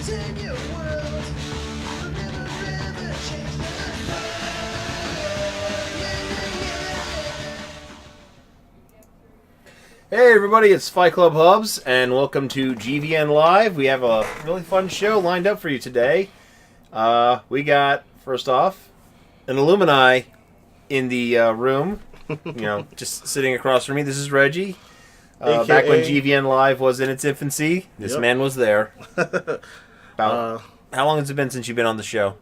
in your world. You'll never ever change that world. Yeah. Hey everybody, it's Fight Club Hubs, and welcome to GVN Live. We have a really fun show lined up for you today. We got, first off, an Illumini in the room, just sitting across from me. This is Reggie. Back when GVN Live was in its infancy, this man was there. How long has it been since you've been on the show?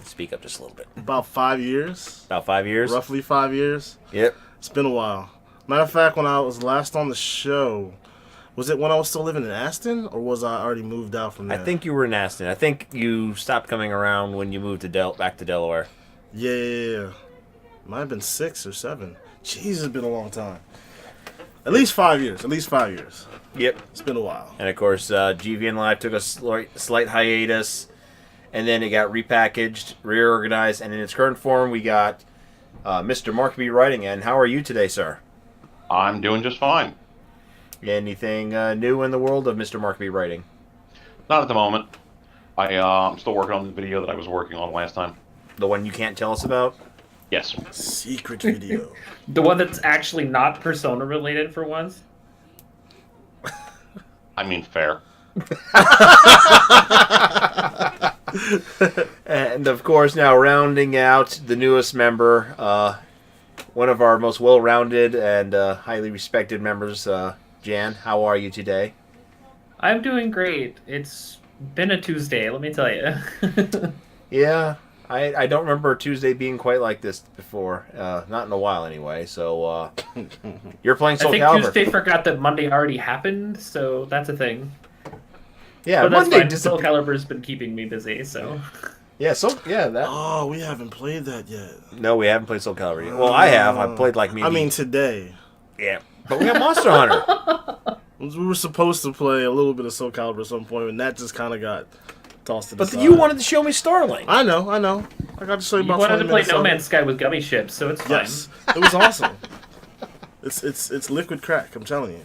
Speak up just a little bit. About 5 years. About 5 years? Roughly 5 years. Yep. It's been a while. Matter of fact, when I was last on the show, was it when I was still living in Aston, or was I already moved out from there? I think you were in Aston. I think you stopped coming around when you moved to back to Delaware. Yeah. Might have been 6 or 7. Jeez, it's been a long time. At least 5 years. Yep. It's been a while. And of course, GVN Live took a slight hiatus, and then it got repackaged, reorganized, and in its current form, we got Mr. Mark B. Writing. And how are you today, sir? I'm doing just fine. Anything new in the world of Mr. Mark B. Writing? Not at the moment. I'm still working on the video that I was working on last time. The one you can't tell us about? Yes. Secret video. The one that's actually not Persona related for once? I mean, fair. And of course, now rounding out the newest member, one of our most well-rounded and highly respected members, Jan. How are you today? I'm doing great. It's been a Tuesday, let me tell you. Yeah, I don't remember Tuesday being quite like this before. Not in a while, anyway. So, you're playing Soul I think Calibur. Tuesday forgot that Monday already happened, so that's a thing. Yeah, but that's Monday fine. Soul Calibur's been keeping me busy, so... Yeah, that. Oh, we haven't played that yet. No, we haven't played Soul Calibur yet. Well, I have. I played like maybe... I mean, today. Yeah, but we have Monster Hunter. We were supposed to play a little bit of Soul Calibur at some point, and that just kind of got tossed to the But side. you wanted to show me Starlink. I know. I got to show you You about wanted to 20 play minutes No of it. Man's Sky with gummy ships, so it's fine. Yes, it was awesome. It's liquid crack. I'm telling you.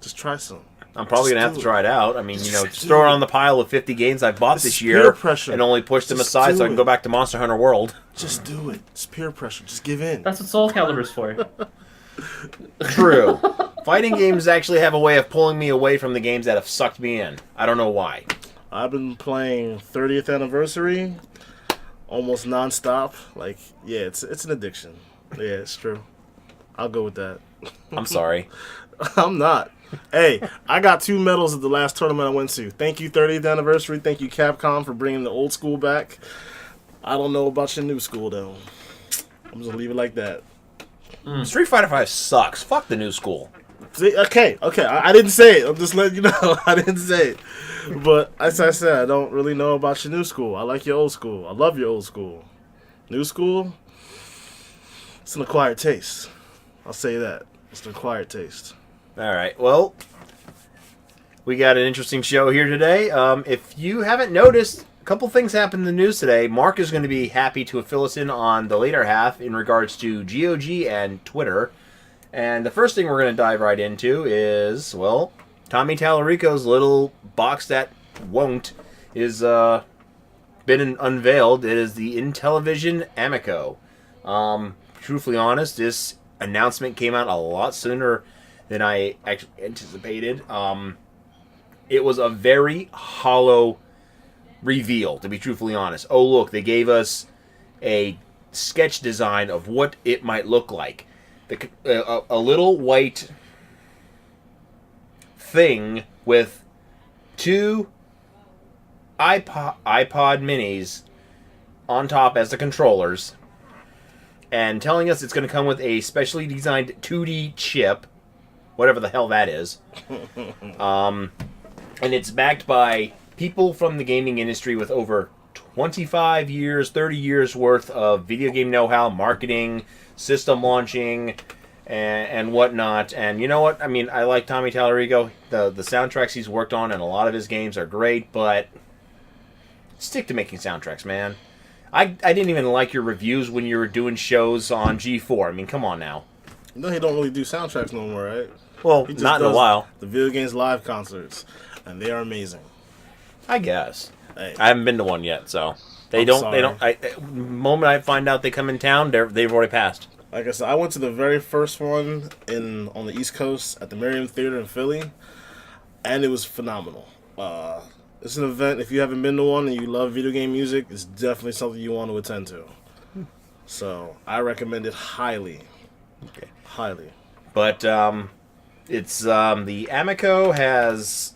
Just try some. I'm probably Just going to have do to try it out. I mean, Just just do throw it it. on the pile of 50 games I've bought It's this peer year pressure. and only pushed them Just aside so I do can go it. back to Monster Hunter World. Just do it. It's peer pressure. Just give in. That's what Soul Calibur's for. True. Fighting games actually have a way of pulling me away from the games that have sucked me in. I don't know why. I've been playing 30th Anniversary almost nonstop. Like, yeah, it's an addiction. Yeah, it's true. I'll go with that. I'm sorry. I'm not. Hey, I got 2 medals at the last tournament I went to. Thank you, 30th Anniversary. Thank you, Capcom, for bringing the old school back. I don't know about your new school, though. I'm just going to leave it like that. Street Fighter V sucks. Fuck the new school. See, okay. I didn't say it. I'm just letting you know. I didn't say it. But as I said, I don't really know about your new school. I like your old school. I love your old school. New school, it's an acquired taste. I'll say that. It's an acquired taste. All right. Well, we got an interesting show here today. If you haven't noticed, a couple things happened in the news today. Mark is going to be happy to fill us in on the later half in regards to GOG and Twitter. And the first thing we're going to dive right into is, well, Tommy Tallarico's little box that won't is been unveiled. It is the Intellivision Amico. Truthfully honest, this announcement came out a lot sooner than I actually anticipated. It was a very hollow reveal, to be truthfully honest. Oh, look, they gave us a sketch design of what it might look like. A little white thing with 2 iPod minis on top as the controllers, and telling us it's going to come with a specially designed 2D chip, whatever the hell that is. And it's backed by people from the gaming industry with over 25 years, 30 years worth of video game know-how, marketing, system launching, and whatnot. And you know what? I mean, I like Tommy Tallarico. The soundtracks he's worked on and a lot of his games are great, but stick to making soundtracks, man. I didn't even like your reviews when you were doing shows on G4. I mean, come on now. You know he don't really do soundtracks no more, right? Well, He just not in a does while. The video games live concerts, and they are amazing. I guess. Hey, I haven't been to one yet, so they I'm don't. sorry. They don't. The moment I find out they come in town, they've already passed. like I said, I went to the very first one on the East Coast at the Merriam Theater in Philly, and it was phenomenal. It's an event. If you haven't been to one and you love video game music, it's definitely something you want to attend to. So I recommend it highly. Okay. Highly. But it's the Amico has,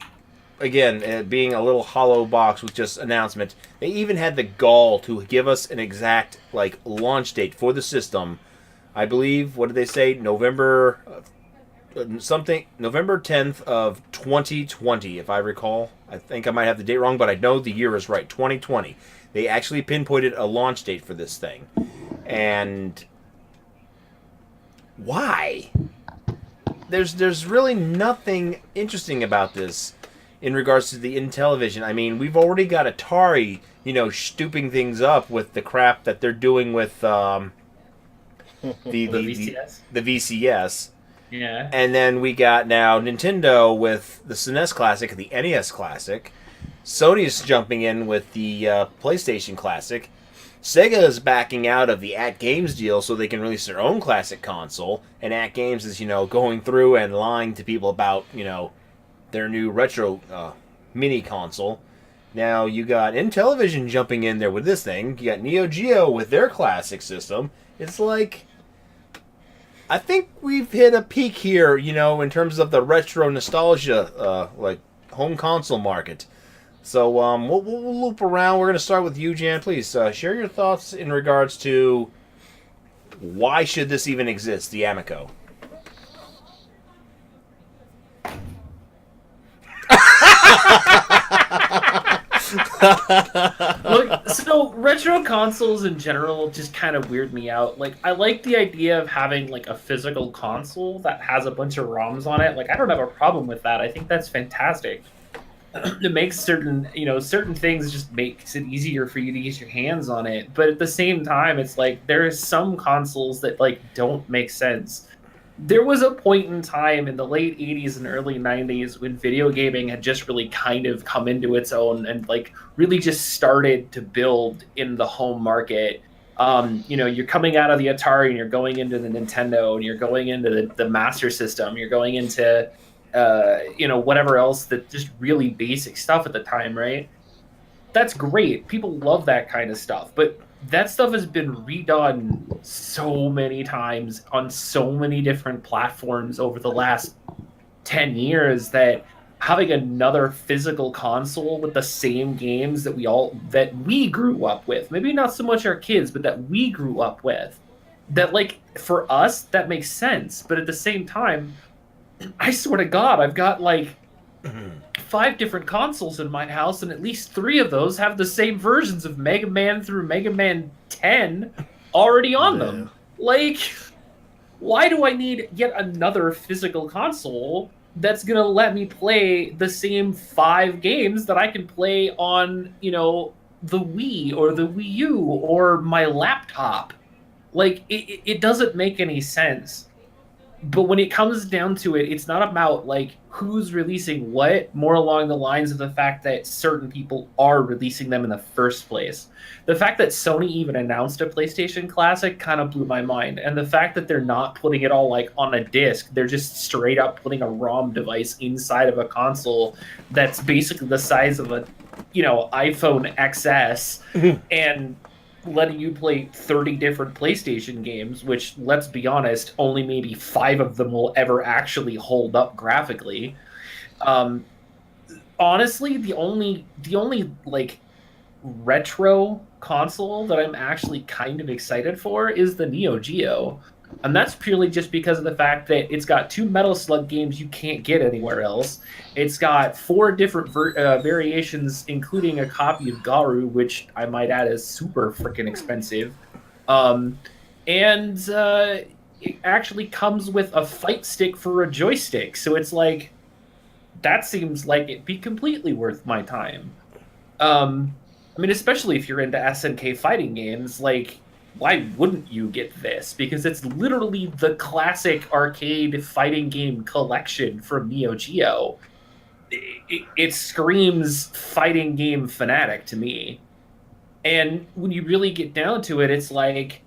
again, being a little hollow box with just announcements. They even had the gall to give us an exact launch date for the system. I believe, what did they say? November 10th of 2020, if I recall. I think I might have the date wrong, but I know the year is right, 2020. They actually pinpointed a launch date for this thing. And why? There's really nothing interesting about this in regards to the Intellivision. I mean, we've already got Atari, stooping things up with the crap that they're doing with the VCS. The VCS. Yeah. And then we got now Nintendo with the SNES Classic, the NES Classic. Sony's jumping in with the PlayStation Classic. Sega is backing out of the At Games deal so they can release their own classic console. And At Games is, going through and lying to people about, their new retro mini console. Now you got Intellivision jumping in there with this thing. You got Neo Geo with their classic system. It's like, I think we've hit a peak here, in terms of the retro nostalgia, home console market. So we'll loop around. We're going to start with you, Jan. Please share your thoughts in regards to why should this even exist, the Amico. Look, so retro consoles in general just kind of weird me out. I like the idea of having a physical console that has a bunch of ROMs on it. I don't have a problem with that. I think that's fantastic. It makes certain things just makes it easier for you to get your hands on it. But at the same time, it's there are some consoles that don't make sense. There was a point in time in the late 80s and early 90s when video gaming had just really kind of come into its own and really just started to build in the home market. You're coming out of the Atari and you're going into the Nintendo and you're going into the Master System. You're going into whatever else, that just really basic stuff at the time, right? That's great. People love that kind of stuff. But that stuff has been redone so many times on so many different platforms over the last 10 years that having another physical console with the same games that we grew up with, maybe not so much our kids, but that we grew up with, that for us, that makes sense. But at the same time, I swear to God, I've got 5 different consoles in my house, and at least 3 of those have the same versions of Mega Man through Mega Man 10 already on them. Why do I need yet another physical console that's going to let me play the same 5 games that I can play on, the Wii or the Wii U or my laptop? It doesn't make any sense. But when it comes down to it, it's not about who's releasing what, more along the lines of the fact that certain people are releasing them in the first place. The fact that Sony even announced a PlayStation Classic kind of blew my mind. And the fact that they're not putting it all on a disc, they're just straight up putting a ROM device inside of a console that's basically the size of a, iPhone XS and letting you play 30 different PlayStation games, which, let's be honest, only maybe 5 of them will ever actually hold up graphically. Honestly, the only retro console that I'm actually kind of excited for is the Neo Geo. And that's purely just because of the fact that it's got 2 Metal Slug games you can't get anywhere else. It's got 4 different variations, including a copy of Garu, which I might add is super freaking expensive. It actually comes with a fight stick for a joystick. So it's that seems like it'd be completely worth my time. Especially if you're into SNK fighting games, why wouldn't you get this? Because it's literally the classic arcade fighting game collection from Neo Geo. it screams fighting game fanatic to me. And when you really get down to it, it's like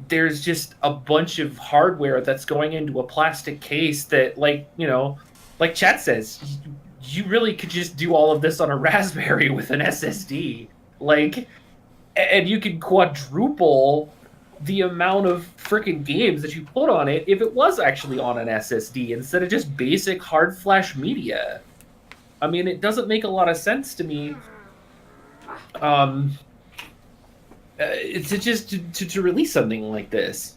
there's just a bunch of hardware that's going into a plastic case that, like, you know, like Chat says, you really could just do all of this on a Raspberry with an SSD. Like, and you could quadruple the amount of freaking games that you put on it if it was actually on an SSD instead of just basic hard flash media. I mean, it doesn't make a lot of sense to me. To release something like this.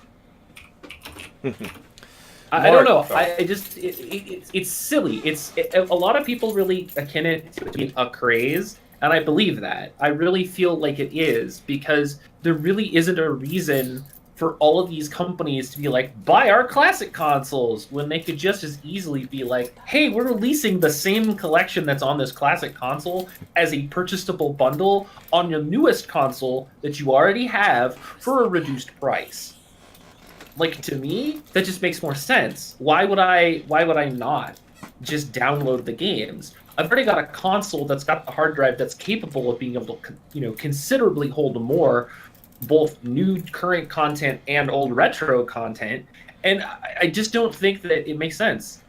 I don't know. It's silly. A lot of people really akin it to being a craze, and I believe that. I really feel like it is, because there really isn't a reason for all of these companies to be like, buy our classic consoles, when they could just as easily be like, hey, we're releasing the same collection that's on this classic console as a purchasable bundle on your newest console that you already have for a reduced price. Like, to me, that just makes more sense. Why would I not just download the games? I've already got a console that's got the hard drive that's capable of being able to, you know, considerably hold more, both new current content and old retro content, and I just don't think that it makes sense.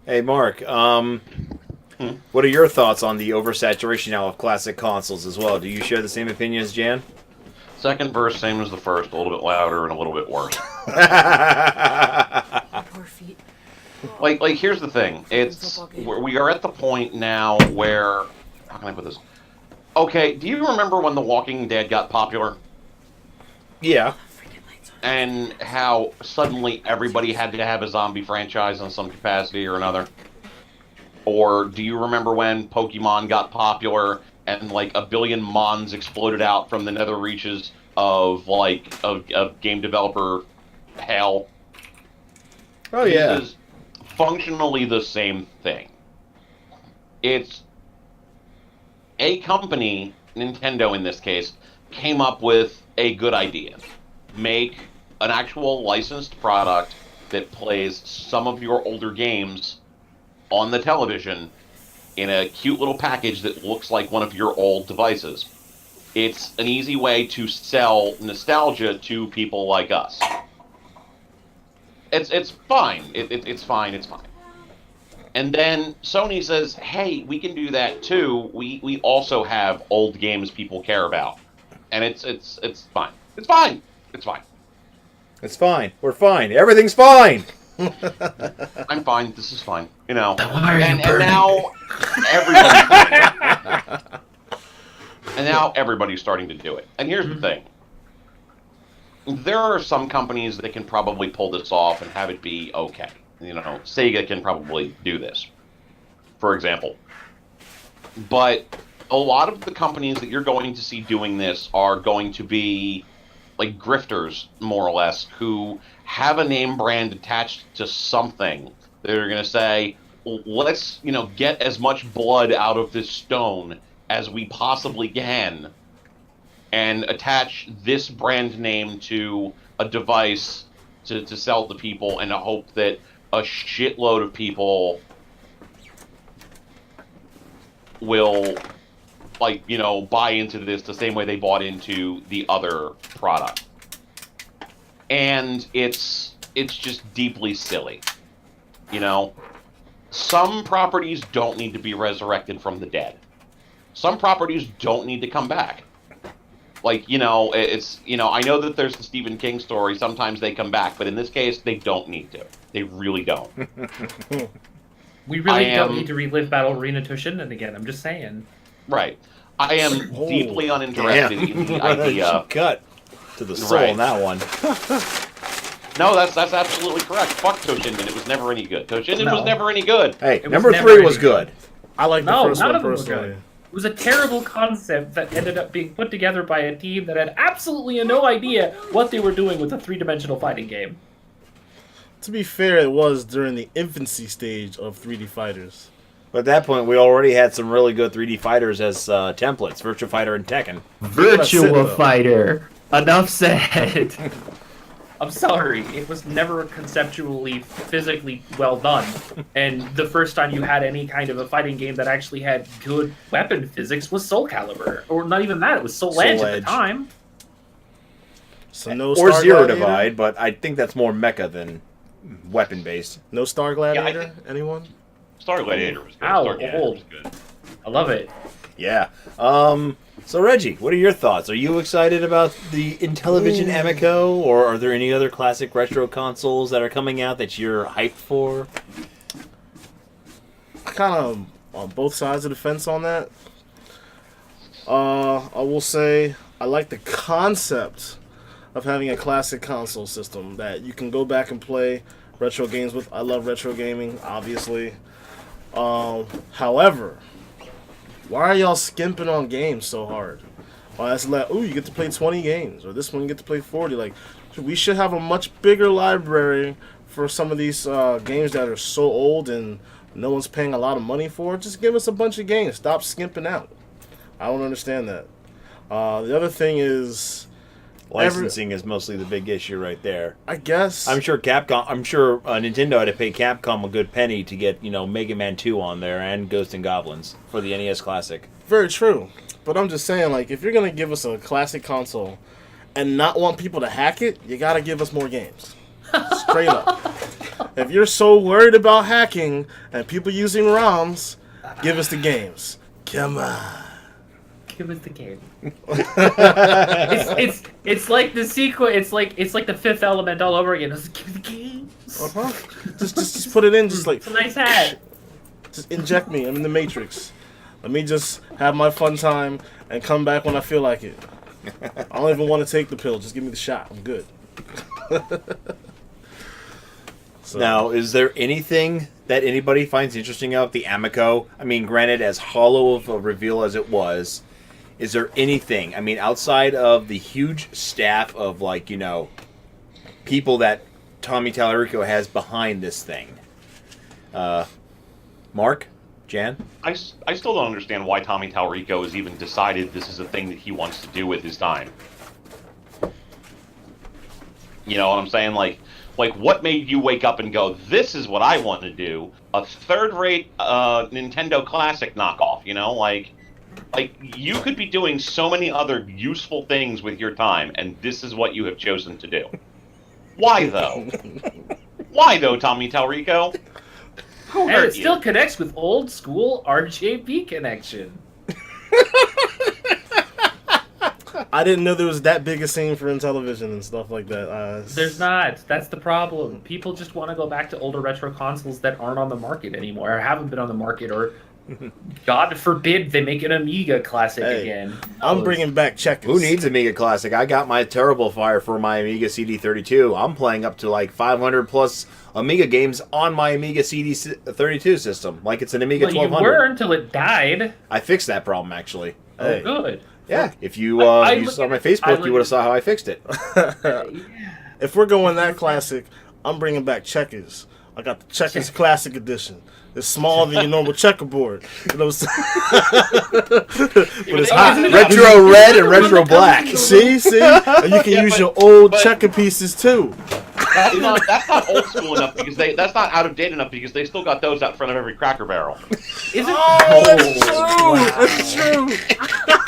Hey, Mark, what are your thoughts on the oversaturation now of classic consoles as well? Do you share the same opinion as Jan? Second verse, same as the first, a little bit louder and a little bit worse. Poor feet. Like here's the thing. We are at the point now where, how can I put this? Okay, do you remember when The Walking Dead got popular? Yeah. And how suddenly everybody had to have a zombie franchise in some capacity or another? Or do you remember when Pokemon got popular and like a billion Mons exploded out from the nether reaches of game developer hell? Oh, yeah. This is functionally the same thing. It's a company, Nintendo in this case, came up with a good idea. Make an actual licensed product that plays some of your older games on the television in a cute little package that looks like one of your old devices. It's an easy way to sell nostalgia to people like us. It's fine. It's fine. It's fine. And then Sony says, hey, we can do that too. We also have old games people care about. And it's fine. It's fine. It's fine. It's fine. We're fine. Everything's fine. I'm fine. This is fine. You know. And now everybody's and now everybody's starting to do it. And here's the thing. There are some companies that can probably pull this off and have it be okay. You know, Sega can probably do this, for example. But a lot of the companies that you're going to see doing this are going to be like grifters, more or less, who have a name brand attached to something. They're going to say, let's, you know, get as much blood out of this stone as we possibly can and attach this brand name to a device to sell to people and to hope that a shitload of people will, like, you know, buy into this the same way they bought into the other product. And it's just deeply silly. You know, some properties don't need to be resurrected from the dead. Some properties don't need to come back. Like, you know, it's, you know, I know that there's the Stephen King story, sometimes they come back, but in this case, they don't need to. They really don't. We really don't need to relive Battle Arena Toshinden again, I'm just saying. Right. I am deeply uninterested in the idea. Cut to the soul in that one. No, that's absolutely correct. Fuck Toshinden. It was never any good. Toshinden was never any good. Hey, number 3 was good. I like the first none one of them were personally. good. It was a terrible concept that ended up being put together by a team that had absolutely no idea what they were doing with a three-dimensional fighting game. To be fair, it was during the infancy stage of 3D fighters. But at that point, we already had some really good 3D fighters as templates, Virtua Fighter and Tekken. Virtua Fighter. Enough said. I'm sorry, it was never conceptually, physically well done. And the first time you had any kind of a fighting game that actually had good weapon physics was Soul Calibur. Or not even that, it was Soul Edge at the time. So no Or Star Zero Gladiator? Divide, but I think that's more mecha than weapon-based. No Star Gladiator? think- Anyone? Star Gladiator was good. Ow, Star Gladiator old. was good. I love it. Yeah. So Reggie, what are your thoughts? Are you excited about the Intellivision Amico, or are there any other classic retro consoles that are coming out that you're hyped for? Kind of on both sides of the fence on that. I will say I like the concept of having a classic console system that you can go back and play retro games with. I love retro gaming, obviously. However, why are y'all skimping on games so hard? That's like, ooh, you get to play 20 games, or this one you get to play 40. Like, we should have a much bigger library for some of these games that are so old and no one's paying a lot of money for. Just give us a bunch of games. Stop skimping out. I don't understand that. The other thing is Licensing is mostly the big issue right there. I guess I'm sure Nintendo had to pay Capcom a good penny to get, Mega Man 2 on there and Ghosts and Goblins for the NES Classic. very true. But I'm just saying, like, if you're gonna give us a classic console and not want people to hack it, you gotta give us more games. Straight up. If you're so worried about hacking and people using ROMs, give us the games. Come on. Give us the game. it's like the sequel. It's like the Fifth Element all over again. It's like, give me the games. Uh-huh. Just put it in. Just like It's a nice hat. just inject me. I'm in the Matrix. Let me just have my fun time and come back when I feel like it. I don't even want to take the pill. Just give me the shot. I'm good. So, Now, is there anything that anybody finds interesting about the Amico? I mean, granted, as hollow of a reveal as it was, is there anything? I mean, outside of the huge staff of, people that Tommy Tallarico has behind this thing. Mark? Jan? I still don't understand why Tommy Tallarico has even decided this is a thing that he wants to do with his time. You know what I'm saying? Like what made you wake up and go, this is what I want to do? A third-rate Nintendo Classic knockoff, Like, you could be doing so many other useful things with your time, and this is what you have chosen to do. Why, though? Why, though, Tommy Tallarico? Who And hurt it still you? connects with old school RJB connection. I didn't know there was that big a scene for Intellivision and stuff like that. There's not. That's the problem. People just want to go back to older retro consoles that aren't on the market anymore, or haven't been on the market, or God forbid they make an Amiga Classic Hey, again. I'm bringing back checkers. Who needs Amiga Classic? I got my Terrible Fire for my Amiga CD32. I'm playing up to 500 plus Amiga games on my Amiga CD32 system, like it's an Amiga Well, you 1200. were until it died. I fixed that problem, actually. Hey. Oh, good. Yeah, if you I you look saw at my it- I Facebook, look you would have at- saw how I fixed it. If we're going that classic, I'm bringing back checkers. I got the checkers classic edition. It's smaller than your normal checkerboard. You know what I'm saying? But it's hot. Retro red and retro black. See? And you can Yeah, use but- your old but- checker pieces too. That's not old school enough because that's not out of date enough because they still got those out front of every Cracker Barrel. Is it? That's true. Wow. That's true.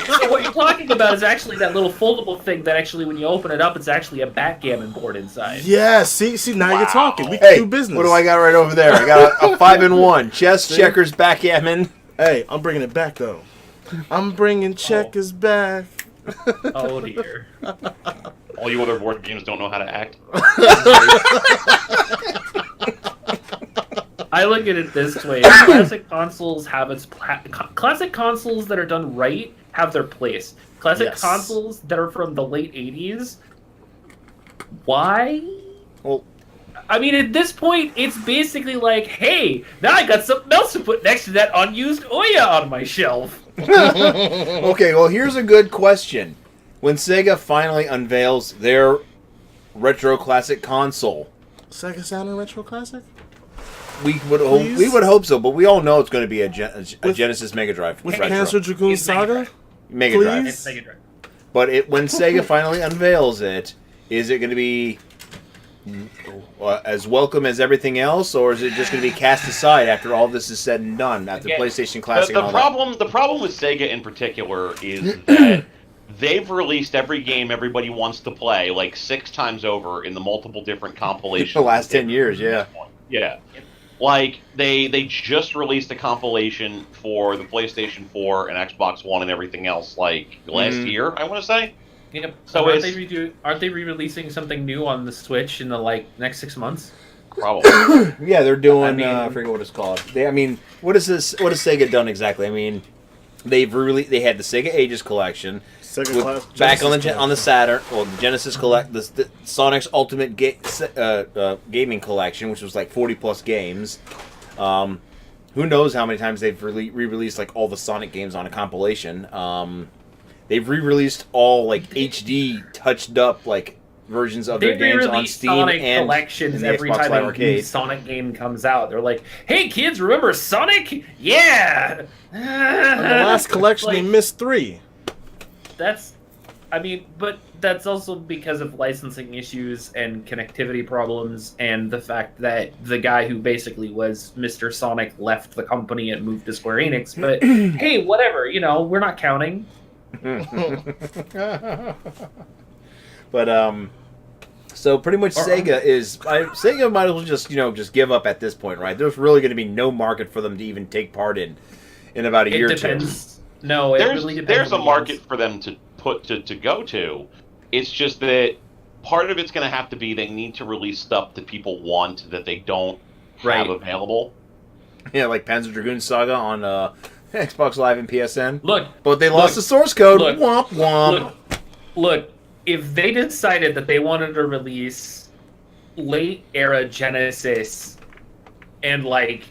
So what you're talking about is actually that little foldable thing that actually, when you open it up, it's actually a backgammon board inside. Yeah, see, now you're talking. We can Hey, do business. what do I got right over there? I got a 5-in-1. Chess, checkers, backgammon. Hey, I'm bringing it back though. I'm bringing checkers back. Oh dear. All you other board games don't know how to act. I look at it this way: classic consoles have classic consoles that are done right have their place. Classic Yes. consoles that are from the late '80s. Why? Well, I mean, at this point, it's basically like, hey, now I got something else to put next to that unused Ouya on my shelf. okay, well, here's a good question. When Sega finally unveils their retro classic console, Sega Saturn Retro Classic? we would hope so, but we all know it's going to be a Genesis Mega Drive. With retro. Panzer Dragoon It's Mega Saga? Drive. Mega Drive. Please? It's Mega Drive. But when Sega finally unveils it, is it going to be as welcome as everything else, or is it just going to be cast aside after all this is said and done after Again, PlayStation Classic? The problem with Sega in particular is that they've released every game everybody wants to play like 6 times over in the multiple different compilations. The last 10 years, yeah. Yeah. Like, they just released a compilation for the PlayStation 4 and Xbox One and everything else, like, last year, I want to say. Yep. So aren't they re-releasing something new on the Switch in the, like, next 6 months? Probably. Yeah, they're doing, I I forget what it's called. What has Sega done exactly? I mean, they had the Sega Ages collection, back on the Saturn, well, the Genesis the Sonic's Ultimate Gaming Collection, which was like 40 plus games. Who knows how many times they've re-released like all the Sonic games on a compilation. They've re-released all like HD touched up like versions of their games on Steam Sonic and collections the every Xbox time Live a new Arcade. Sonic game comes out. They're like, "Hey kids, remember Sonic? Yeah." The last collection, they missed 3. But that's also because of licensing issues and connectivity problems, and the fact that the guy who basically was Mr. Sonic left the company and moved to Square Enix. But hey, whatever, we're not counting. But so pretty much Sega might as well just give up at this point, right? There's really going to be no market for them to even take part in about a year or two. No, it really depends. There's a market for them to go to. It's just that part of it's going to have to be they need to release stuff that people want that they don't have available. Yeah, like Panzer Dragoon Saga on Xbox Live and PSN. But they lost the source code. Womp womp. Look, if they decided that they wanted to release late era Genesis and like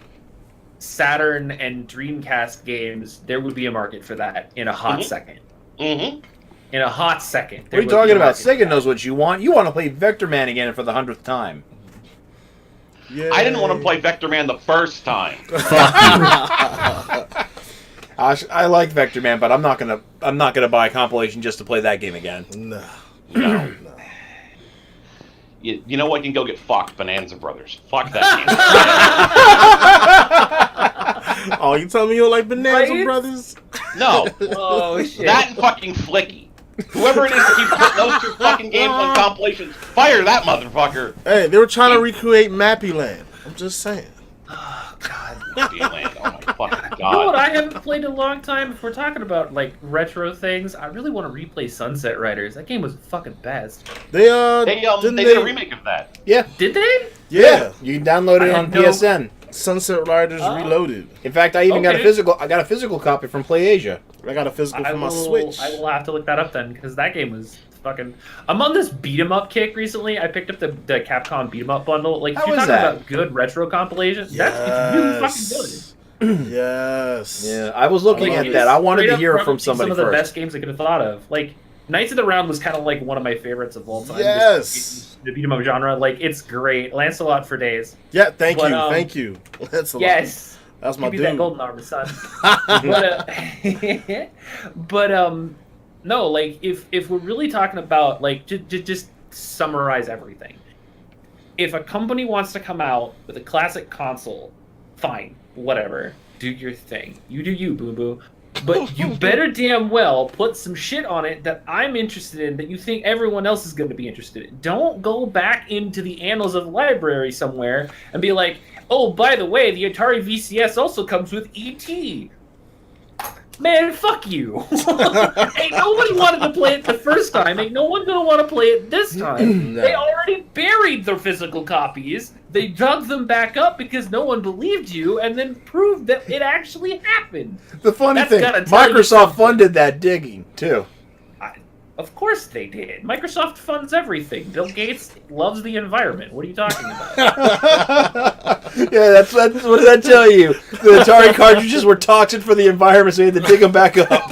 Saturn and Dreamcast games, there would be a market for that in a hot second. Mm-hmm. In a hot second. What are you talking about? Sega knows what you want. You want to play Vector Man again for the 100th time. Yay. I didn't want to play Vector Man the first time. I like Vector Man, but I'm not gonna buy a compilation just to play that game again. No. You know what? You can go get fucked, Bonanza Brothers. Fuck that game. Oh, you telling me you don't like Bonanza Brothers? No. Oh shit. That and fucking Flicky. Whoever it is that keeps putting those 2 fucking games on compilations, fire that motherfucker. Hey, they were trying to recreate Mappy Land. I'm just saying. Oh god. Land. Oh my fucking You know what god. I haven't played in a long time? If we're talking about like retro things, I really want to replay Sunset Riders. That game was fucking best. They did a remake of that. Yeah. Did they? Yeah. You can download it on PSN. Sunset Riders Reloaded. In fact, I even got a physical. I got a physical copy from PlayAsia. I got a physical for my Switch. I will have to look that up then, because that game was fucking. I'm on this beat 'em up kick recently. I picked up the Capcom beat 'em up bundle. Like, if you're talking about good retro compilations, it's really fucking good. Yes. Yeah, I was looking at that. I wanted to hear from somebody some of the best games I could have thought of. Like, Knights of the Round was kind of like one of my favorites of all time. Yes. The beat 'em up genre, like, it's great. Lancelot for days. Yeah, thank you. Lancelot. Yes. That's my Give me dude. that golden armor, son. No, like, if we're really talking about, like, just summarize everything. If a company wants to come out with a classic console, fine, whatever. Do your thing. You do you, boo-boo. But you better damn well put some shit on it that I'm interested in, that you think everyone else is going to be interested in. Don't go back into the annals of the library somewhere and be like, oh, by the way, the Atari VCS also comes with E.T. Man, fuck you. Ain't nobody wanted to play it the first time. Ain't no one gonna want to play it this time. No. They already buried their physical copies. They dug them back up because no one believed you, and then proved that it actually happened. The funny That's thing, gotta tell you Microsoft something. funded that digging too. Of course they did. Microsoft funds everything. Bill Gates loves the environment. What are you talking about? Yeah, that's what did that tell you? The Atari cartridges were toxic for the environment, so you had to dig them back up.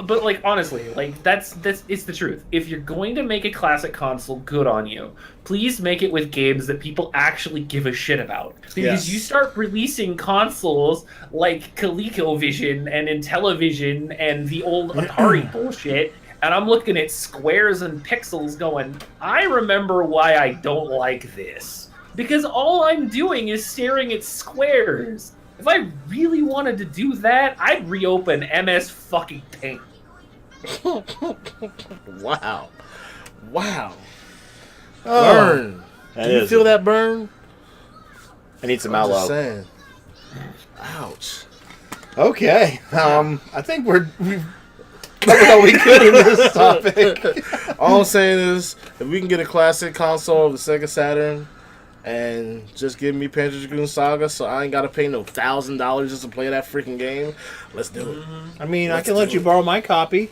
But like honestly, like that's it's the truth. If you're going to make a classic console, good on you. Please make it with games that people actually give a shit about. Because you start releasing consoles like ColecoVision and Intellivision and the old Atari bullshit, and I'm looking at squares and pixels going, I remember why I don't like this. Because all I'm doing is staring at squares. If I really wanted to do that, I'd reopen MS fucking Paint. Wow. Wow. Oh, Burn. that Do you is feel it. that burn? I need some I'm just aloe. saying. Ouch. Okay. I think we've covered all we could in this topic. All I'm saying is, if we can get a classic console of the Sega Saturn and just give me Panzer Dragoon Saga so I ain't got to pay no $1,000 just to play that freaking game, let's do it. I mean, I Let's can let do you it. borrow my copy.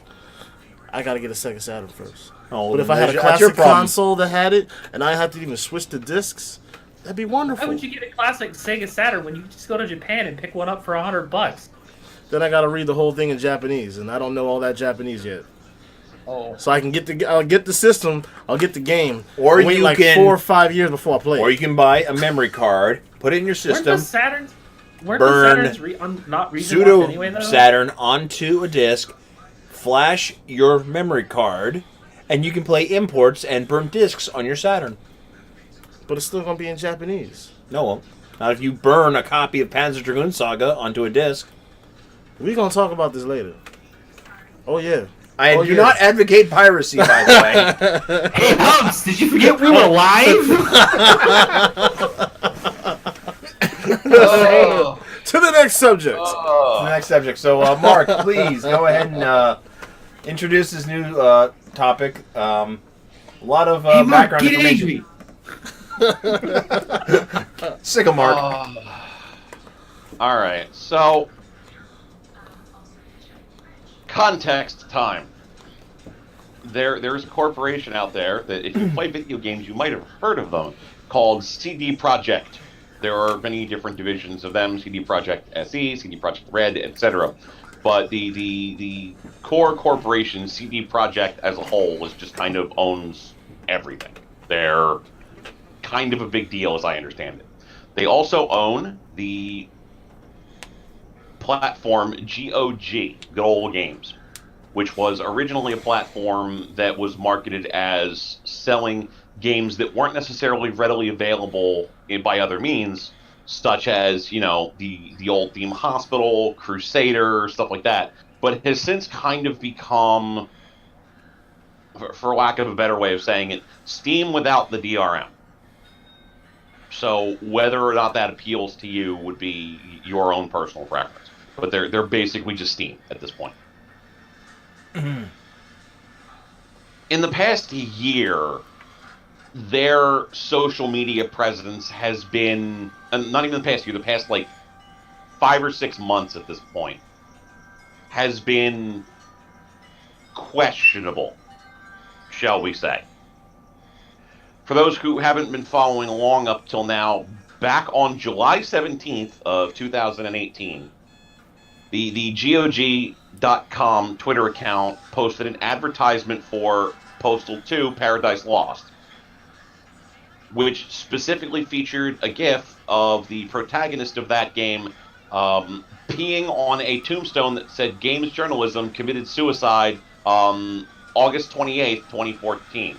I got to get a Sega Saturn first. Oh, But if then I had a that's your classic problem. console that had it and I had to even switch the discs, that'd be Why wonderful. would you get a classic Sega Saturn when you just go to Japan and pick one up for $100? Then I got to read the whole thing in Japanese, and I don't know all that Japanese yet. Oh. So I'll get the system, I'll get the game, Or I'll wait you like can- 4 or 5 years before I play. Or you can buy a memory card, put it in your Weren't the system, Saturns, burn not region pseudo locked anyway, though? Saturn onto a disc, flash your memory card, and you can play imports and burn discs on your Saturn. But it's still gonna be in Japanese. No, it won't. Not if you burn a copy of Panzer Dragoon Saga onto a disc. We're gonna talk about this later. Oh yeah. I Oh, do yeah. not advocate piracy, by the way. Hey, Hubs, did you forget we were live? Oh, To the next subject. The next subject. So, Mark, please go ahead and introduce this new topic. A lot of Hey, Mark, background get it information. angry. Sick of Mark. All right, so context time. There's a corporation out there that if you play video games, you might have heard of them, called CD Projekt. There are many different divisions of them: CD Projekt SE, CD Projekt Red, etc. But the core corporation, CD Projekt as a whole, is just kind of owns everything. They're kind of a big deal, as I understand it. They also own the platform GOG, Good Old Games, which was originally a platform that was marketed as selling games that weren't necessarily readily available by other means, such as, you know, the old Theme Hospital, Crusader, stuff like that, but has since kind of become, for lack of a better way of saying it, Steam without the DRM. So whether or not that appeals to you would be your own personal preference. But they're basically just Steam at this point. In the past year, their social media presence has been, and not even the past year, the past like 5 or 6 months at this point, has been questionable, shall we say. For those who haven't been following along up till now, back on July 17th of 2018, the GOG.com Twitter account posted an advertisement for Postal 2 Paradise Lost, which specifically featured a GIF of the protagonist of that game peeing on a tombstone that said Games Journalism committed suicide August 28th, 2014.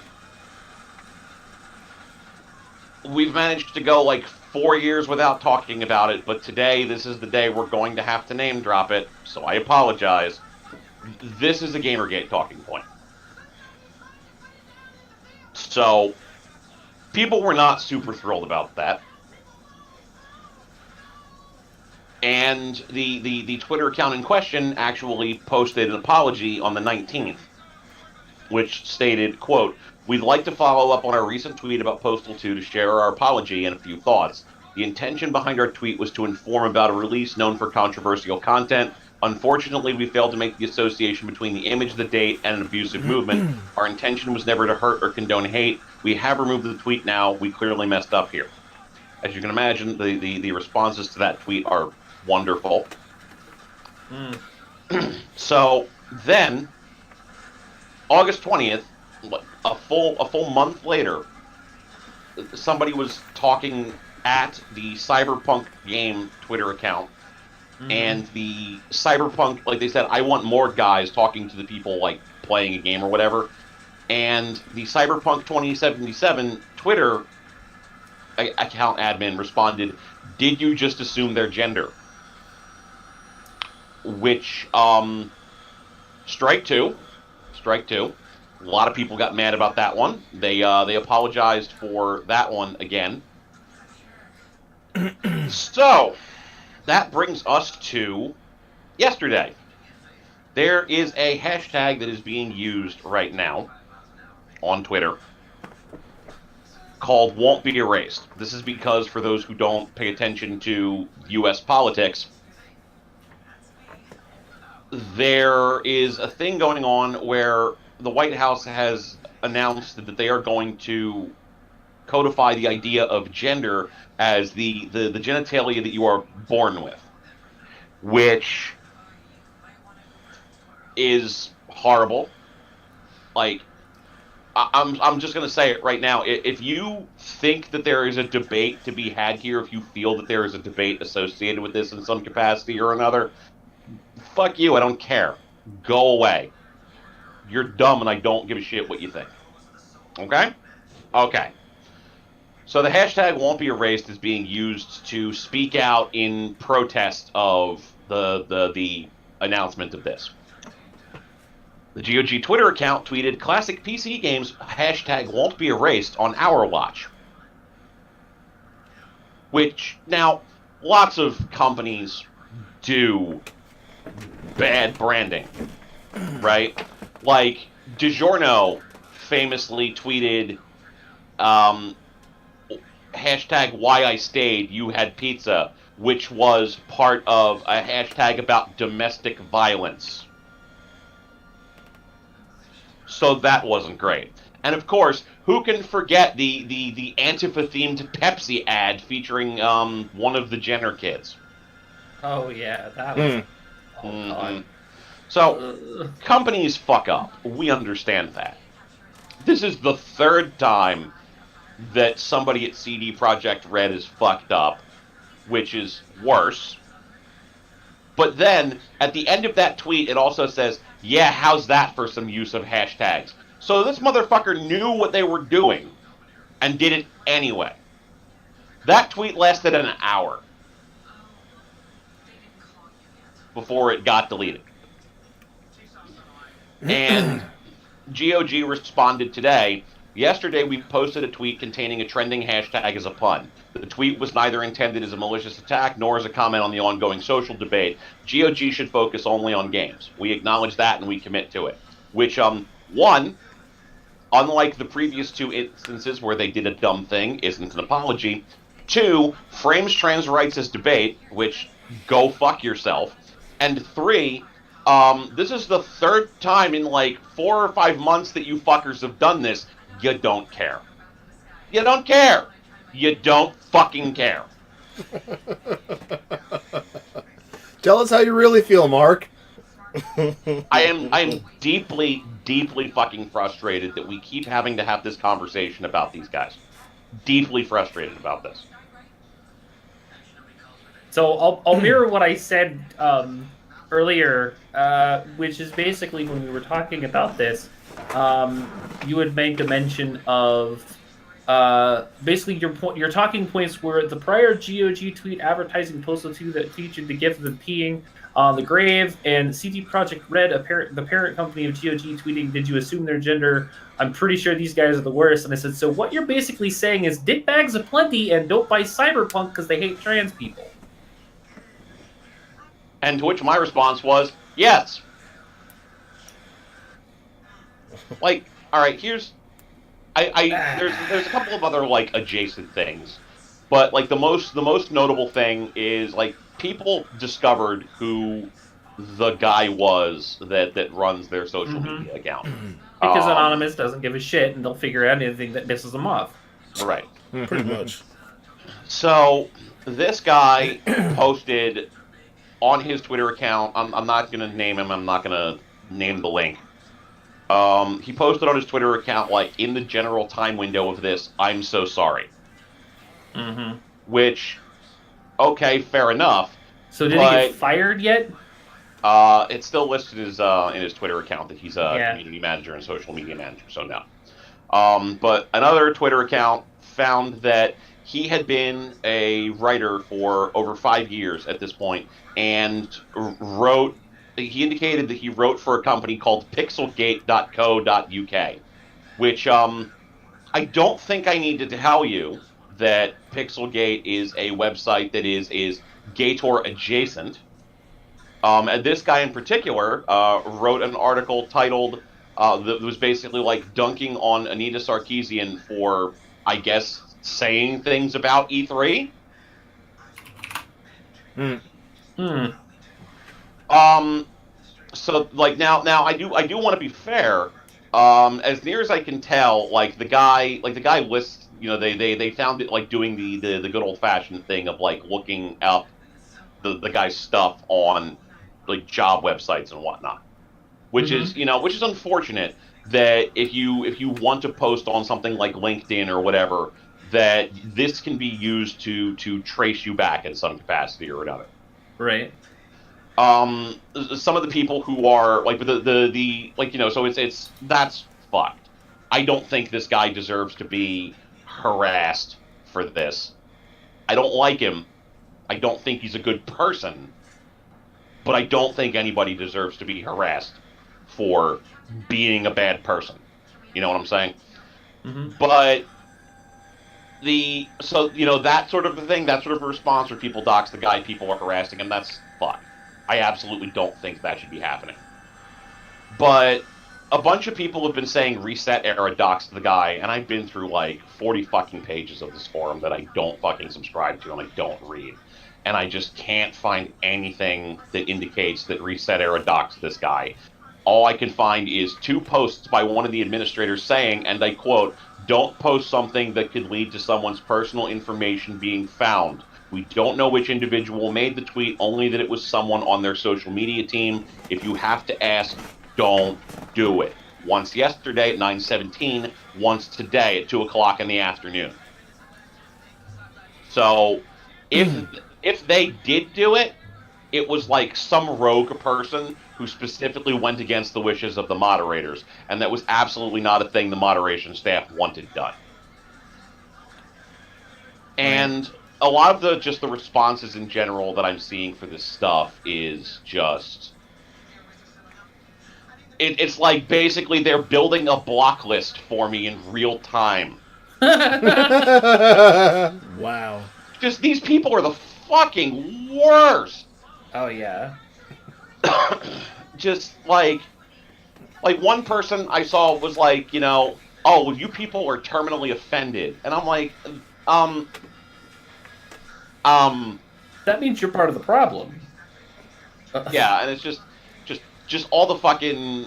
We've managed to go like 4 years without talking about it, but today, this is the day we're going to have to name drop it, so I apologize. This is a Gamergate talking point. So, people were not super thrilled about that. And the Twitter account in question actually posted an apology on the 19th, which stated, quote, "We'd like to follow up on our recent tweet about Postal 2 to share our apology and a few thoughts. The intention behind our tweet was to inform about a release known for controversial content. Unfortunately, we failed to make the association between the image, the date, and an abusive movement. Our intention was never to hurt or condone hate. We have removed the tweet now. We clearly messed up here." As you can imagine, the responses to that tweet are wonderful. So then, August 20th, a full month later, somebody was talking at the Cyberpunk game Twitter account, and the Cyberpunk, like they said, I want more guys talking to the people like playing a game or whatever. And the Cyberpunk 2077 Twitter account admin responded, "Did you just assume their gender?" Which, strike two. A lot of people got mad about that one. They apologized for that one again. So, that brings us to yesterday. There is a hashtag that is being used right now on Twitter called "Won't Be Erased." This is because, for those who don't pay attention to U.S. politics, there is a thing going on where the White House has announced that they are going to codify the idea of gender as the genitalia that you are born with, which is horrible. Like, I'm just going to say it right now. If you think that there is a debate to be had here, if you feel that there is a debate associated with this in some capacity or another, fuck you, I don't care. Go away. You're dumb and I don't give a shit what you think. Okay? Okay. So the hashtag "Won't Be Erased" is being used to speak out in protest of the announcement of this. The GOG Twitter account tweeted, "Classic PC games hashtag won't be erased on our watch." Which, now, lots of companies do bad branding, right? Like, DiGiorno famously tweeted, hashtag "Why I Stayed, You Had Pizza," which was part of a hashtag about domestic violence. So that wasn't great. And of course, who can forget the Antifa-themed Pepsi ad featuring one of the Jenner kids? Oh yeah, that was. Oh god. So, companies fuck up. We understand that. This is the third time that somebody at CD Projekt Red is fucked up, which is worse. But then, at the end of that tweet, it also says, "Yeah, how's that for some use of hashtags?" So this motherfucker knew what they were doing, and did it anyway. That tweet lasted an hour before it got deleted. And GOG responded today. "Yesterday, we posted a tweet containing a trending hashtag as a pun. The tweet was neither intended as a malicious attack nor as a comment on the ongoing social debate. GOG should focus only on games. We acknowledge that and we commit to it." Which, one, unlike the previous two instances where they did a dumb thing, isn't an apology. Two, frames trans rights as debate, which, go fuck yourself. And three, this is the third time in like 4 or 5 months that you fuckers have done this. You don't care. You don't care. You don't fucking care. Tell us how you really feel, Mark. I am deeply, deeply fucking frustrated that we keep having to have this conversation about these guys. Deeply frustrated about this. So I'll mirror what I said earlier, which is basically when we were talking about this, you would make a mention of basically your talking points were the prior GOG tweet advertising Postal 2 that featured the gif of them peeing on the grave, and CD Projekt Red, the parent company of GOG, tweeting, "Did you assume their gender? I'm pretty sure these guys are the worst." And I said, so what you're basically saying is dick bags aplenty and don't buy Cyberpunk because they hate trans people. And to which my response was, yes. Like, all right, here's, there's a couple of other like adjacent things, but like the most notable thing is like people discovered who the guy was that runs their social media account. Because Anonymous doesn't give a shit and they'll figure out anything that pisses them off. Right. Pretty much. So this guy posted on his Twitter account. I'm not gonna name him. I'm not gonna name the link. He posted on his Twitter account, like, in the general time window of this, "I'm so sorry." Which, okay, fair enough. So did he get fired yet? It's still listed as in his Twitter account that he's a community manager and social media manager. So no. But another Twitter account found that he had been a writer for over 5 years at this point, and wrote. He indicated that he wrote for a company called Pixelgate.co.uk, which I don't think I need to tell you that Pixelgate is a website that is Gator adjacent. And this guy in particular wrote an article titled that was basically like dunking on Anita Sarkeesian for, I guess, saying things about E3. Hmm. So like now I do want to be fair. As near as I can tell, like the guy lists, they found it like doing the good old fashioned thing of like looking up the guy's stuff on like job websites and whatnot, which is unfortunate that if you want to post on something like LinkedIn or whatever, that this can be used to trace you back in some capacity or another. Right. Some of the people who are like the like so it's that's fucked. I don't think this guy deserves to be harassed for this. I don't like him. I don't think he's a good person, but I don't think anybody deserves to be harassed for being a bad person. You know what I'm saying? Mm-hmm. But that sort of a thing, that sort of a response where people dox the guy, people are harassing him, that's fucked. I absolutely don't think that should be happening. But a bunch of people have been saying reset era dox the guy, and I've been through like 40 fucking pages of this forum that I don't fucking subscribe to and I don't read. And I just can't find anything that indicates that reset era doxed this guy. All I can find is 2 posts by one of the administrators saying, and I quote, "Don't post something that could lead to someone's personal information being found. We don't know which individual made the tweet, only that it was someone on their social media team. If you have to ask, don't do it." Once yesterday at 9:17, once today at 2 o'clock in the afternoon. So, if they did do it, it was like some rogue person who specifically went against the wishes of the moderators, and that was absolutely not a thing the moderation staff wanted done. And a lot of the responses in general that I'm seeing for this stuff is just... It's like basically they're building a block list for me in real time. Wow. Just these people are the fucking worst. Oh yeah. Just like one person I saw was like, oh, well, you people are terminally offended, and I'm like, That means you're part of the problem. yeah, and it's just all the fucking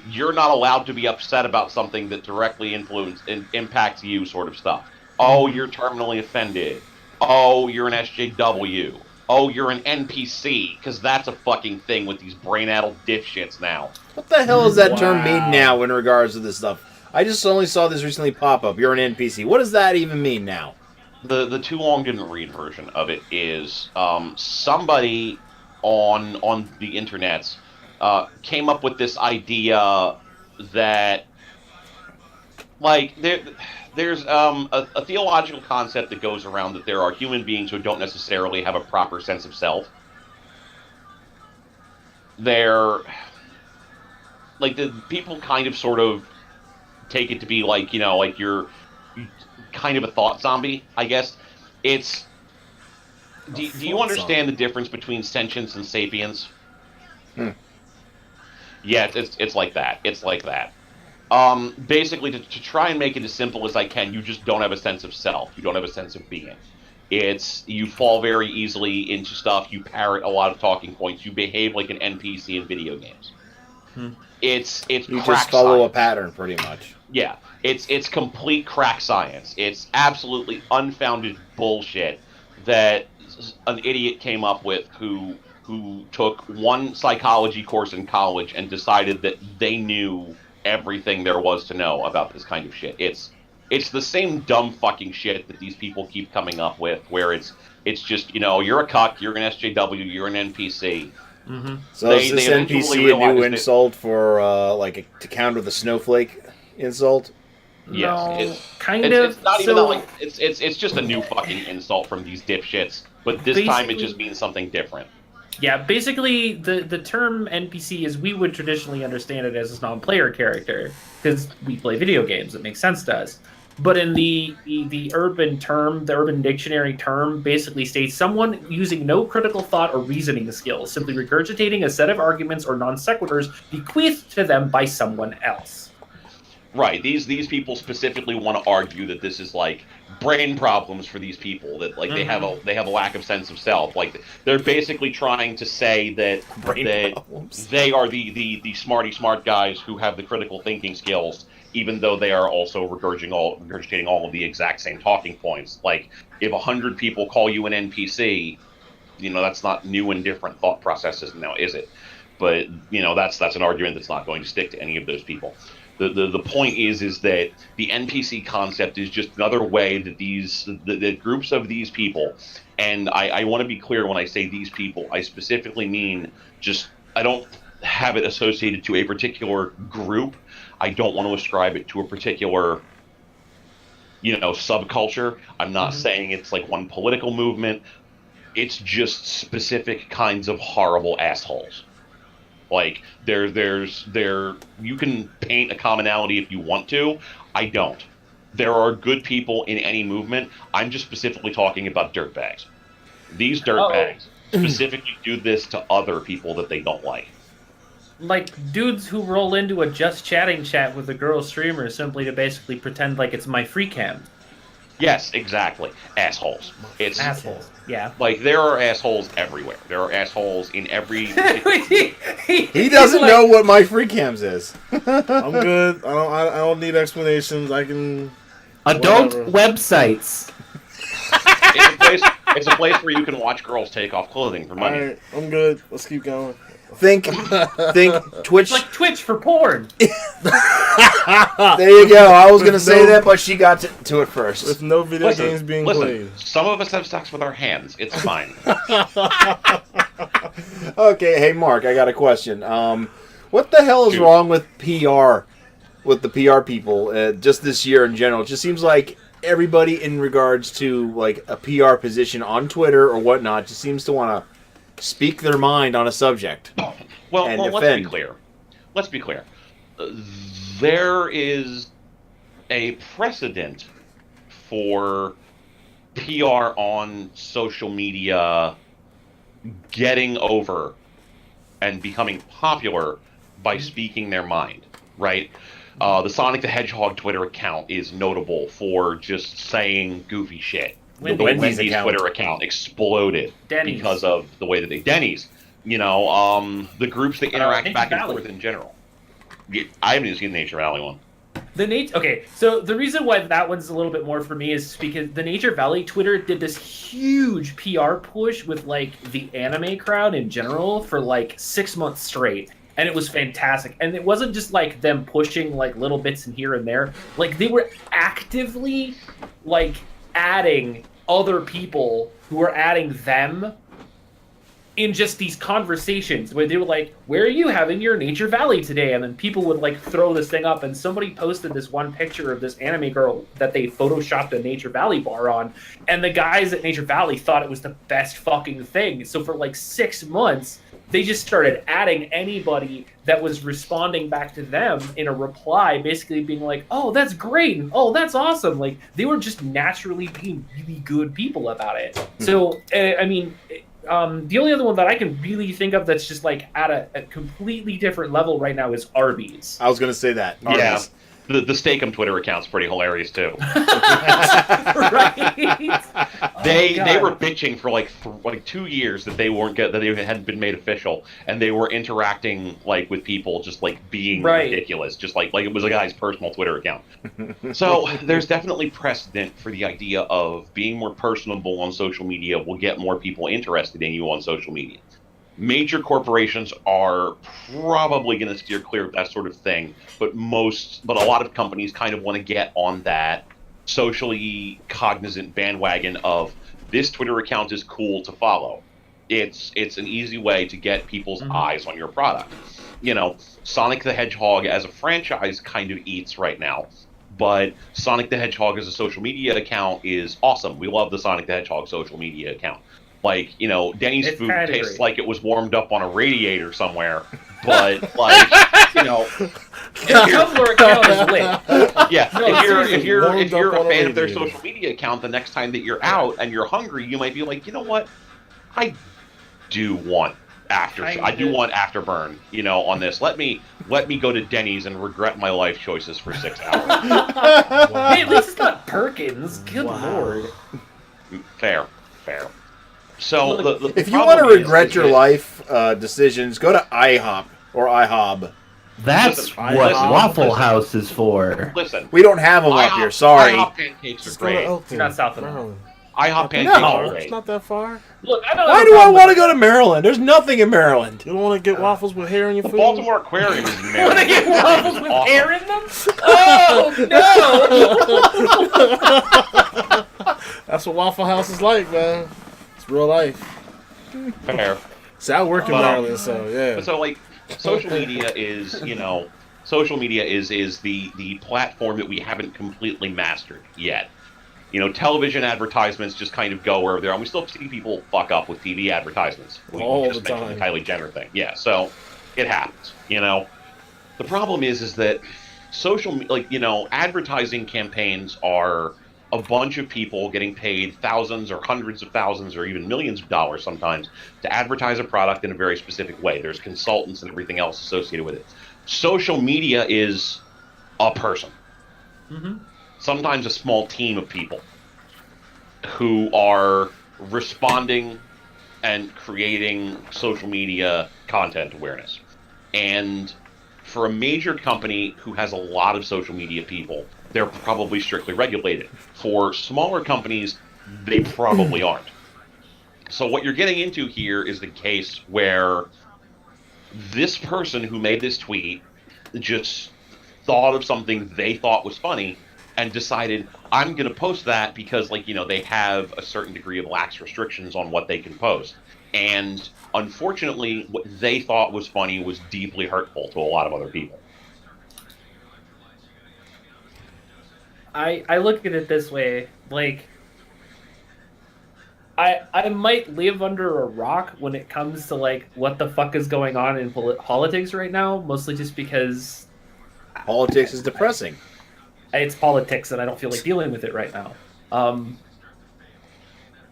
you're not allowed to be upset about something that directly impacts you, sort of stuff. Oh, you're terminally offended. Oh, you're an SJW. Oh, you're an NPC, because that's a fucking thing with these brain-addled dipshits now. What the hell does that term mean now in regards to this stuff? I just only saw this recently pop up. You're an NPC. What does that even mean now? The too long didn't read version of it is somebody on the internets came up with this idea that there's a theological concept that goes around that there are human beings who don't necessarily have a proper sense of self. They're the people kind of sort of take it to be like you're kind of a thought zombie, I guess. It's do you understand the difference between sentience and sapience? Yeah, it's like that. It's like that. Basically, to try and make it as simple as I can, you just don't have a sense of self. You don't have a sense of being. You fall very easily into stuff. You parrot a lot of talking points. You behave like an NPC in video games. It's You crack just follow science. a pattern, pretty much. Yeah, it's complete crack science. It's absolutely unfounded bullshit that an idiot came up with who took one psychology course in college and decided that they knew everything there was to know about this kind of shit. It's it's the same dumb fucking shit that these people keep coming up with, where it's just, you're a cuck, you're an SJW, you're an NPC. Mm-hmm. So is this NPC a new insult for to counter the snowflake insult? Yes, No, it's not even that, like it's just a new fucking insult from these dipshits, but this time it just means something different. Yeah, basically the term NPC is, we would traditionally understand it as a non-player character because we play video games. It makes sense to us. But in the urban term, the Urban Dictionary term basically states someone using no critical thought or reasoning skills, simply regurgitating a set of arguments or non sequiturs bequeathed to them by someone else. Right. These people specifically want to argue that this is like brain problems for these people, that like they have a lack of sense of self. Like they're basically trying to say that they are the smart guys who have the critical thinking skills, even though they are also regurgitating all of the exact same talking points. Like if 100 people call you an NPC, that's not new and different thought processes now, is it? But that's an argument that's not going to stick to any of those people. The point is that the NPC concept is just another way that the groups of these people, and I want to be clear when I say these people, I specifically mean I don't have it associated to a particular group. I don't want to ascribe it to a particular, subculture. I'm not saying it's like one political movement. It's just specific kinds of horrible assholes. Like you can paint a commonality if you want to. I don't. There are good people in any movement. I'm just specifically talking about dirtbags. These dirtbags specifically do this to other people that they don't like. Like dudes who roll into a just chatting chat with a girl streamer simply to basically pretend like it's my free cam. Yes, exactly. Assholes. It's assholes. Yeah. Like there are assholes everywhere. There are assholes in every. He doesn't know what my free cams is. I'm good. I don't need explanations. I can. Adult whatever. websites. It's a place where you can watch girls take off clothing for money. All right, I'm good. Let's keep going. Think Twitch. It's like Twitch for porn. There you go. I was going to say that, but she got to it first. With no video games being played. Some of us have sex with our hands. It's fine. Okay, hey Mark, I got a question. What the hell is wrong with PR, with the PR people, just this year in general? It just seems like everybody in regards to like a PR position on Twitter or whatnot just seems to want to speak their mind on a subject. Well, let's be clear. There is a precedent for PR on social media getting over and becoming popular by speaking their mind, right? The Sonic the Hedgehog Twitter account is notable for just saying goofy shit. The Wendy's Twitter account exploded because of the way that Denny's, the groups that interact back and forth in general. I haven't even seen the Nature Valley one. Okay, so the reason why that one's a little bit more for me is because the Nature Valley Twitter did this huge PR push with like the anime crowd in general for like 6 months straight. And it was fantastic. And it wasn't just like them pushing like little bits in here and there. Like they were actively like adding other people who were adding them in just these conversations where they were like, where are you having your Nature Valley today? And then people would like throw this thing up, and somebody posted this one picture of this anime girl that they photoshopped a Nature Valley bar on, and the guys at Nature Valley thought it was the best fucking thing. So for like 6 months, they just started adding anybody that was responding back to them in a reply, basically being like, oh, that's great, and oh, that's awesome. Like, they were just naturally being really good people about it. So, I mean, the only other one that I can really think of that's just like at a completely different level right now is Arby's. I was going to say that. Arby's. Yeah. The Steakum Twitter account's pretty hilarious too. Right? They were bitching for like 2 years that they hadn't been made official, and they were interacting like with people just like being ridiculous, just like it was a guy's personal Twitter account. So there's definitely precedent for the idea of being more personable on social media will get more people interested in you on social media. Major corporations are probably going to steer clear of that sort of thing, but a lot of companies kind of want to get on that socially cognizant bandwagon of this Twitter account is cool to follow. It's an easy way to get people's eyes on your product. You know, Sonic the Hedgehog as a franchise kind of eats right now, but Sonic the Hedgehog as a social media account is awesome. We love the Sonic the Hedgehog social media account. Like, you know, Denny's It's food kinda tastes great. like it was warmed up on a radiator somewhere, but like, you know, The Tumblr account is lit. yeah, No, if seriously, you're warmed up a on a fan of their radiator. social media account, the next time that you're out and you're hungry, you might be like, you know what, I do want afterburn, you know, on this. Let me go to Denny's and regret my life choices for 6 hours. Hey, at least it's not Perkins. Good Wow. lord. Fair. So the If you problem want to is regret your that- life decisions, go to IHOP or IHOB. That's Listen, what listen, Waffle listen. House is for. Listen, We don't have them up here. Sorry. IHOP pancakes Just are go to great. Elkton, Not south of Maryland. IHOP pancakes No. are It's great. not that far. Look, I don't Why have a do I problem want to with go to Maryland? There's nothing in Maryland. You don't want to get waffles with hair in your The food? Baltimore Aquarium is it. Want to get waffles with awesome. hair in them? Oh no! That's what Waffle House is like, man. It's real life. Fair. See, I work in But, Maryland, so yeah. But so like social media is, you know, social media is the platform that we haven't completely mastered yet. You know, television advertisements just kind of go wherever they're on. We still see people fuck up with TV advertisements. We All just the mentioned time. the Kylie Jenner thing. Yeah, so it happens, you know. The problem is that advertising campaigns are a bunch of people getting paid thousands or hundreds of thousands or even millions of dollars sometimes to advertise a product in a very specific way. There's consultants and everything else associated with it. Social media is a person. Sometimes a small team of people who are responding and creating social media content awareness. And for a major company who has a lot of social media people, they're probably strictly regulated. For smaller companies, they probably aren't. So what you're getting into here is the case where this person who made this tweet just thought of something they thought was funny and decided, I'm going to post that because, like, you know, they have a certain degree of lax restrictions on what they can post. And unfortunately, what they thought was funny was deeply hurtful to a lot of other people. I look at it this way, like, I might live under a rock when it comes to, like, what the fuck is going on in politics right now, mostly just because Politics is depressing. it's politics and I don't feel like dealing with it right now.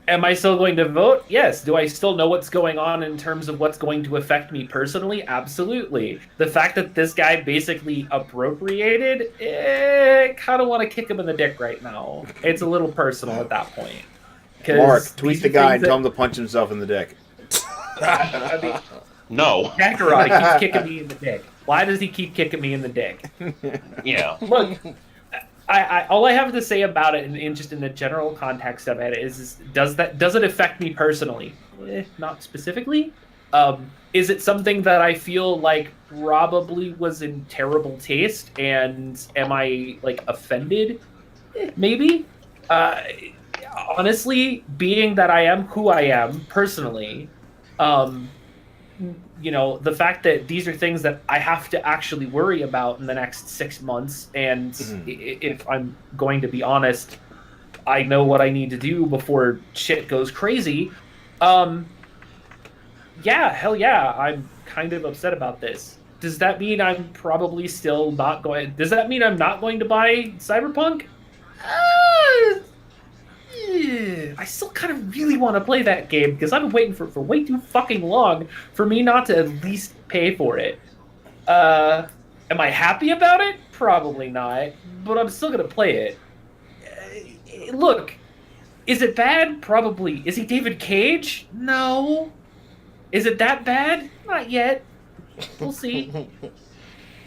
Am I still going to vote? Yes. Do I still know what's going on in terms of what's going to affect me personally? Absolutely. The fact that this guy basically appropriated, kind of want to kick him in the dick right now. It's a little personal at that point. 'Cause Mark, tweet these the are guy things and tell him to punch himself in the dick. I mean, No. Kakarot keeps kicking me in the dick. Why does he keep kicking me in the dick? Yeah. Look, I all I have to say about it, in just in the general context of it, is does it affect me personally? Not specifically. Is it something that I feel like probably was in terrible taste, and am I like offended? Maybe. Honestly, being that I am who I am personally, you know, the fact that these are things that I have to actually worry about in the next 6 months, and if I'm going to be honest, I know what I need to do before shit goes crazy. Yeah, hell yeah, I'm kind of upset about this. Does that mean I'm probably still not going? Does that mean I'm not going to buy Cyberpunk? I still kind of really want to play that game because I've been waiting for way too fucking long for me not to at least pay for it. Am I happy about it? Probably not, but I'm still gonna play it. Look, is it bad? Probably. Is he David Cage? No. Is it that bad? Not yet. We'll see.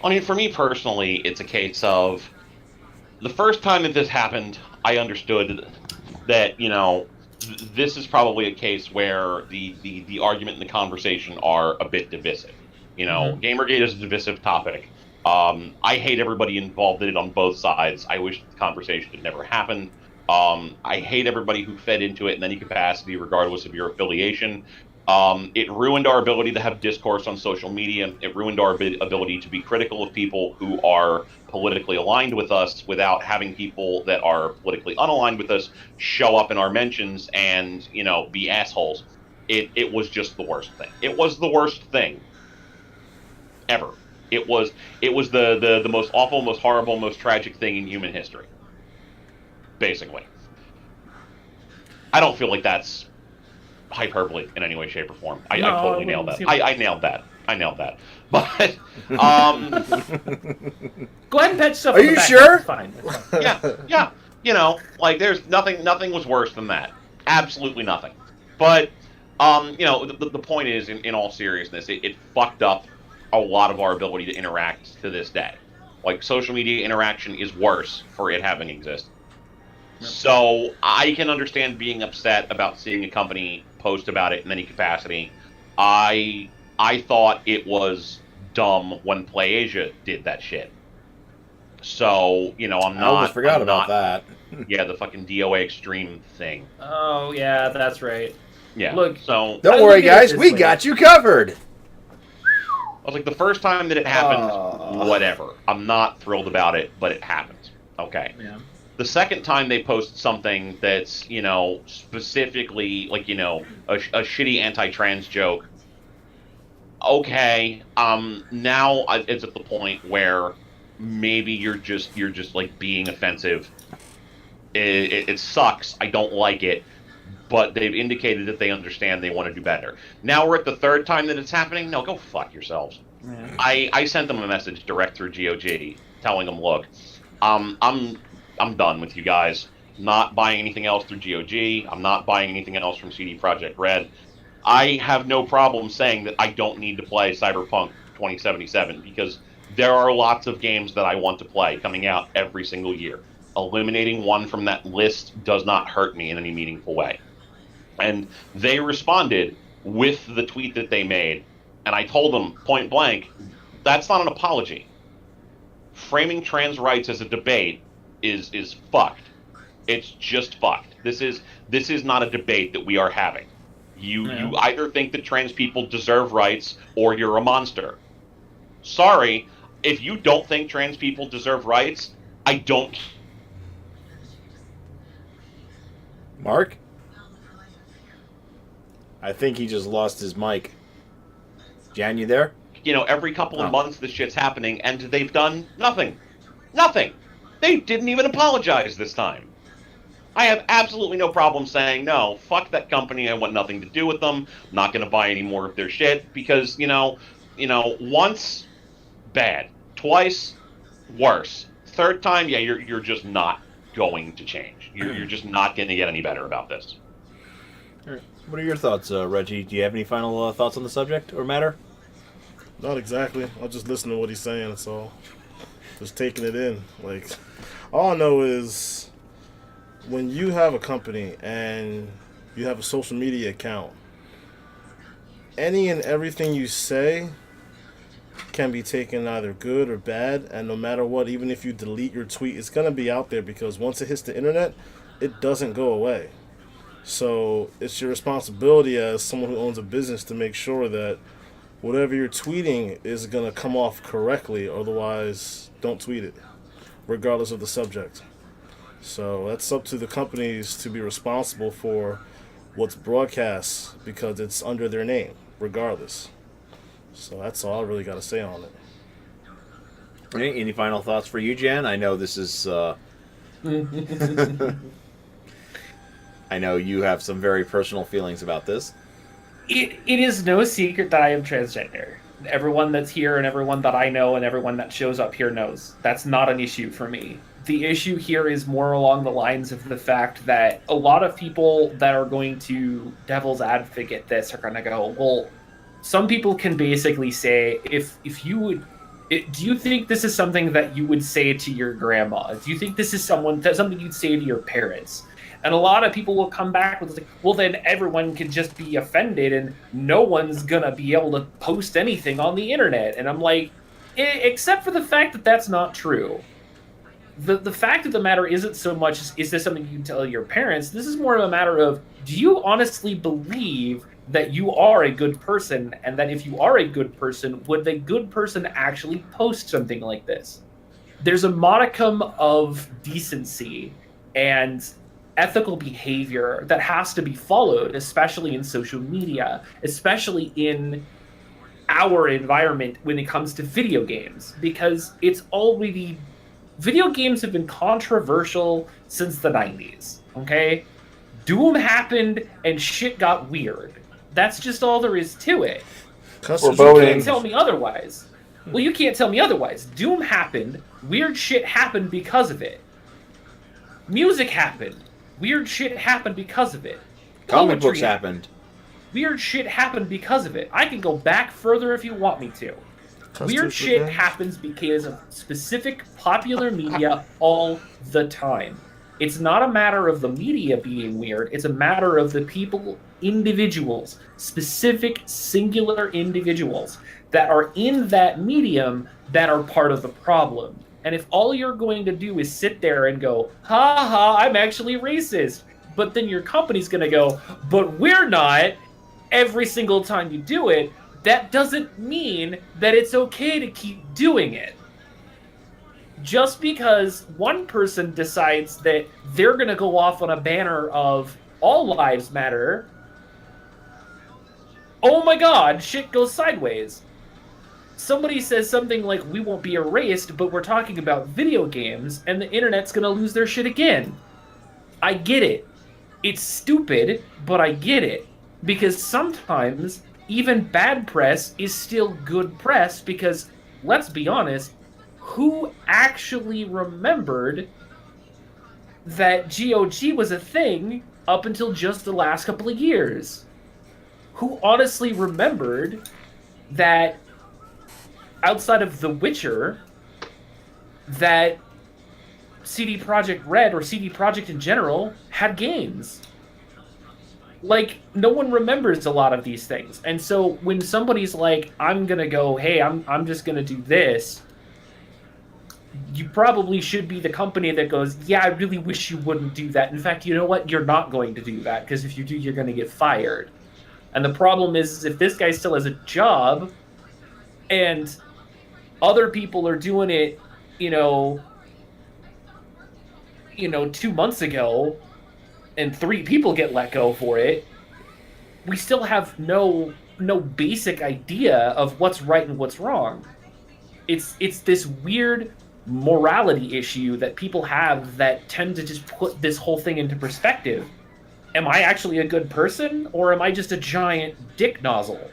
I mean, for me personally, it's a case of the first time that this happened, I understood that, you know, this is probably a case where the argument and the conversation are a bit divisive. You know, Gamergate is a divisive topic. I hate everybody involved in it on both sides. I wish the conversation had never happened. I hate everybody who fed into it in any capacity, regardless of your affiliation. It ruined our ability to have discourse on social media. It ruined our ability to be critical of people who are politically aligned with us without having people that are politically unaligned with us show up in our mentions and, be assholes. It was just the worst thing. It was the worst thing ever. It was the most awful, most horrible, most tragic thing in human history. Basically. I don't feel like that's hyperbole in any way, shape, or form. I totally nailed that. I nailed that. I nailed that. But Go ahead and pet stuff. Are on the you back. sure? It's fine. yeah. There's nothing was worse than that. Absolutely nothing. But the point is, in all seriousness, it fucked up a lot of our ability to interact to this day. Like, social media interaction is worse for it having existed. Yep. So I can understand being upset about seeing a company post about it in any capacity. I thought it was dumb when PlayAsia did that shit. So, I'm not... I almost forgot about that. Yeah, the fucking DOA Extreme thing. Oh, yeah, that's right. Yeah, look, so... Don't worry, guys, we got you covered! I was like, the first time that it happened, whatever. I'm not thrilled about it, but it happened. Okay. Yeah. The second time they post something that's, specifically, like, a shitty anti-trans joke, okay, now it's at the point where maybe you're just like, being offensive. It sucks. I don't like it. But they've indicated that they understand they want to do better. Now we're at the third time that it's happening. No, go fuck yourselves. Yeah. I sent them a message direct through GOG telling them, look, I'm done with you guys. I'm not buying anything else through GOG. I'm not buying anything else from CD Projekt Red. I have no problem saying that I don't need to play Cyberpunk 2077 because there are lots of games that I want to play coming out every single year. Eliminating one from that list does not hurt me in any meaningful way. And they responded with the tweet that they made, and I told them point blank, that's not an apology. Framing trans rights as a debate is fucked. It's just fucked. This is not a debate that we are having. You either think that trans people deserve rights or you're a monster. Sorry, if you don't think trans people deserve rights, I don't. Mark? I think he just lost his mic. Jan, you there? Every couple of months this shit's happening, and they've done nothing. Nothing. They didn't even apologize this time. I have absolutely no problem saying, no, fuck that company, I want nothing to do with them, I'm not going to buy any more of their shit, because, once, bad. Twice, worse. Third time, yeah, you're just not going to change. You're just not going to get any better about this. All right. What are your thoughts, Reggie? Do you have any final thoughts on the subject or matter? Not exactly. I'll just listen to what he's saying, that's all. Just taking it in. Like, all I know is when you have a company and you have a social media account, any and everything you say can be taken either good or bad, and no matter what, even if you delete your tweet, it's going to be out there because once it hits the internet, it doesn't go away. So it's your responsibility as someone who owns a business to make sure that whatever you're tweeting is going to come off correctly, otherwise don't tweet it, regardless of the subject. So that's up to the companies to be responsible for what's broadcast because it's under their name, regardless. So that's all I really got to say on it. Any final thoughts for you, Jan? I know this is... I know you have some very personal feelings about this. It is no secret that I am transgender. Everyone that's here and everyone that I know and everyone that shows up here knows. That's not an issue for me. The issue here is more along the lines of the fact that a lot of people that are going to devil's advocate this are going to go, well, some people can basically say, if you would, do you think this is something that you would say to your grandma? Do you think this is something you'd say to your parents? And a lot of people will come back with, like, well, then everyone can just be offended and no one's going to be able to post anything on the internet. And I'm like, Except for the fact that that's not true. The fact of the matter isn't so much is this something you can tell your parents. This is more of a matter of, do you honestly believe that you are a good person, and that if you are a good person, would the good person actually post something like this? There's a modicum of decency and ethical behavior that has to be followed, especially in social media, especially in our environment when it comes to video games, because it's already video games have been controversial since the 90s, okay? Doom happened and shit got weird. That's just all there is to it. Custom You voting. can't tell me otherwise. Well, you can't tell me otherwise. Doom happened, weird shit happened because of it. Music happened, weird shit happened because of it. Comic Poetry books happened. Weird shit happened because of it. I can go back further if you want me to. Custom Weird shit games. happens because of specific popular media all the time. It's not a matter of the media being weird. It's a matter of the people, individuals, specific, singular individuals that are in that medium that are part of the problem. And if all you're going to do is sit there and go, ha ha, I'm actually racist, but then your company's going to go, but we're not, every single time you do it, that doesn't mean that it's okay to keep doing it. Just because one person decides that they're going to go off on a banner of all lives matter, oh my god, shit goes sideways. Somebody says something like, we won't be erased, but we're talking about video games, and the internet's going to lose their shit again. I get it. It's stupid, but I get it. Because sometimes even bad press is still good press, because, let's be honest, who actually remembered that GOG was a thing up until just the last couple of years? Who honestly remembered that outside of The Witcher, that CD Projekt Red, or CD Projekt in general, had games? Like, no one remembers a lot of these things. And so when somebody's like, I'm gonna go, hey, I'm just gonna do this, you probably should be the company that goes, yeah, I really wish you wouldn't do that. In fact, you know what? You're not going to do that, because if you do, you're going to get fired. And the problem is if this guy still has a job and other people are doing it, 2 months ago, and 3 people get let go for it, we still have no basic idea of what's right and what's wrong. It's this weird morality issue that people have that tend to just put this whole thing into perspective. Am I actually a good person, or am I just a giant dick nozzle?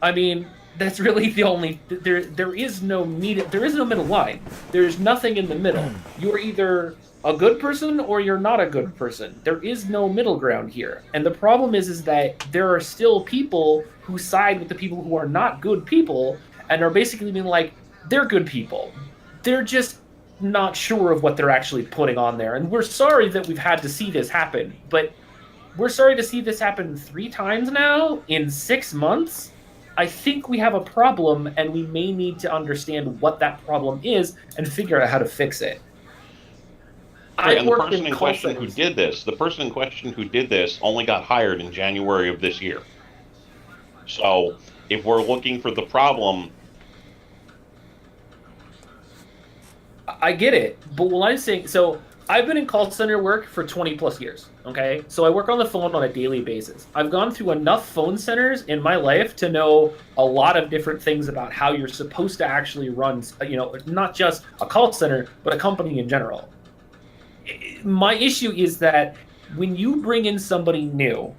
I mean, that's really the only there is no middle line. There's nothing in the middle. You're either a good person or you're not a good person. There is no middle ground here. And the problem is that there are still people who side with the people who are not good people and are basically being like, they're good people. They're just not sure of what they're actually putting on there. And we're sorry that we've had to see this happen, but we're sorry to see this happen 3 times now in 6 months. I think we have a problem, and we may need to understand what that problem is and figure out how to fix it. Right, and the worked person in call question who centers. did this only got hired in January of this year. So if we're looking for the problem, I get it, but what I'm saying, so I've been in call center work for 20 plus years, okay? So I work on the phone on a daily basis. I've gone through enough phone centers in my life to know a lot of different things about how you're supposed to actually run, not just a call center, but a company in general. My issue is that when you bring in somebody new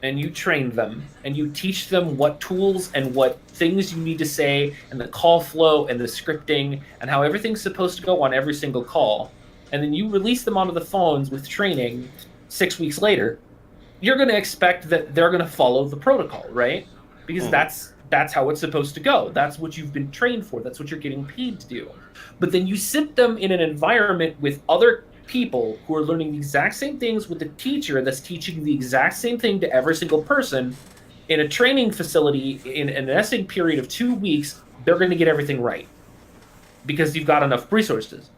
and you train them and you teach them what tools and what things you need to say and the call flow and the scripting and how everything's supposed to go on every single call, and then you release them onto the phones with training 6 weeks later, you're going to expect that they're going to follow the protocol, right? Because that's how it's supposed to go. That's what you've been trained for. That's what you're getting paid to do. But then you sit them in an environment with other people who are learning the exact same things with the teacher that's teaching the exact same thing to every single person in a training facility in an essay period of 2 weeks. They're going to get everything right. because you've got enough resources.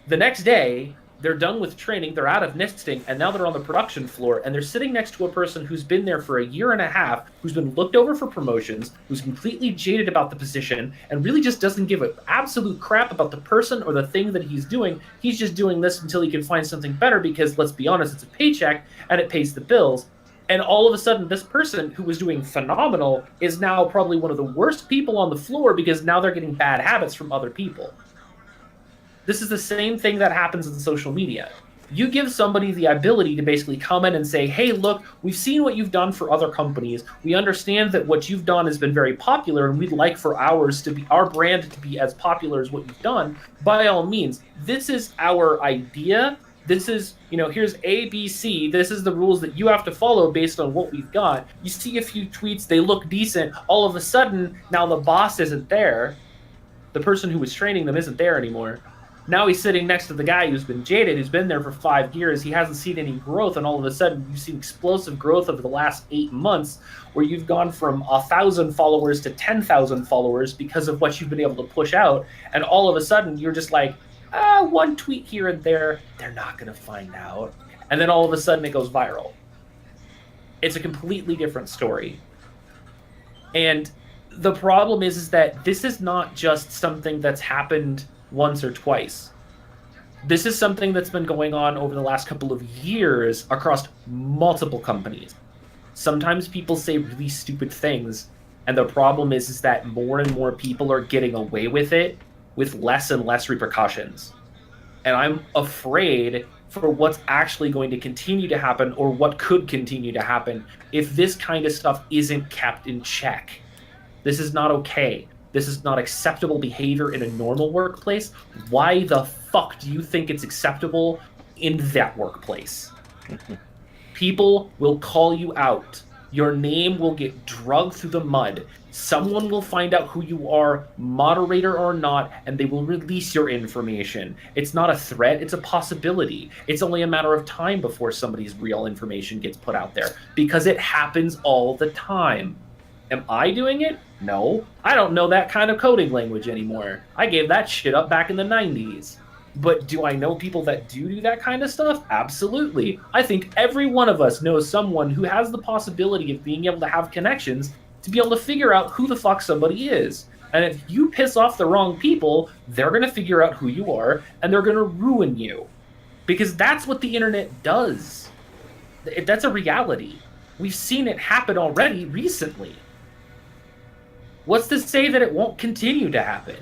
The next day, they're done with training, they're out of nesting, and now they're on the production floor, and they're sitting next to a person who's been there for a year and a half, who's been looked over for promotions, who's completely jaded about the position, and really just doesn't give an absolute crap about the person or the thing that he's doing. He's just doing this until he can find something better because, let's be honest, it's a paycheck, and it pays the bills. And all of a sudden, this person who was doing phenomenal is now probably one of the worst people on the floor because now they're getting bad habits from other people. This is the same thing that happens in social media. You give somebody the ability to basically come in and say, hey, look, we've seen what you've done for other companies. We understand that what you've done has been very popular, and we'd like for our brand to be as popular as what you've done. By all means, this is our idea. This is, here's A, B, C. This is the rules that you have to follow based on what we've got. You see a few tweets, they look decent. All of a sudden, now the boss isn't there. The person who was training them isn't there anymore. Now he's sitting next to the guy who's been jaded, who's been there for 5 years. He hasn't seen any growth, and all of a sudden you've seen explosive growth over the last 8 months where you've gone from 1,000 followers to 10,000 followers because of what you've been able to push out. And all of a sudden you're just like, one tweet here and there, they're not going to find out. And then all of a sudden it goes viral. It's a completely different story. And the problem is that this is not just something that's happened once or twice. This is something that's been going on over the last couple of years across multiple companies. Sometimes people say really stupid things, and the problem is that more and more people are getting away with it with less and less repercussions. And I'm afraid for what's actually going to continue to happen, or what could continue to happen, if this kind of stuff isn't kept in check. This is not okay. This is not acceptable behavior in a normal workplace. Why the fuck do you think it's acceptable in that workplace? People will call you out. Your name will get dragged through the mud. Someone will find out who you are, moderator or not, and they will release your information. It's not a threat, it's a possibility. It's only a matter of time before somebody's real information gets put out there, because it happens all the time. Am I doing it? No. I don't know that kind of coding language anymore. I gave that shit up back in the 90s. But do I know people that do that kind of stuff? Absolutely. I think every one of us knows someone who has the possibility of being able to have connections to be able to figure out who the fuck somebody is. And if you piss off the wrong people, they're going to figure out who you are, and they're going to ruin you. Because that's what the internet does. That's a reality. We've seen it happen already recently. What's to say that it won't continue to happen?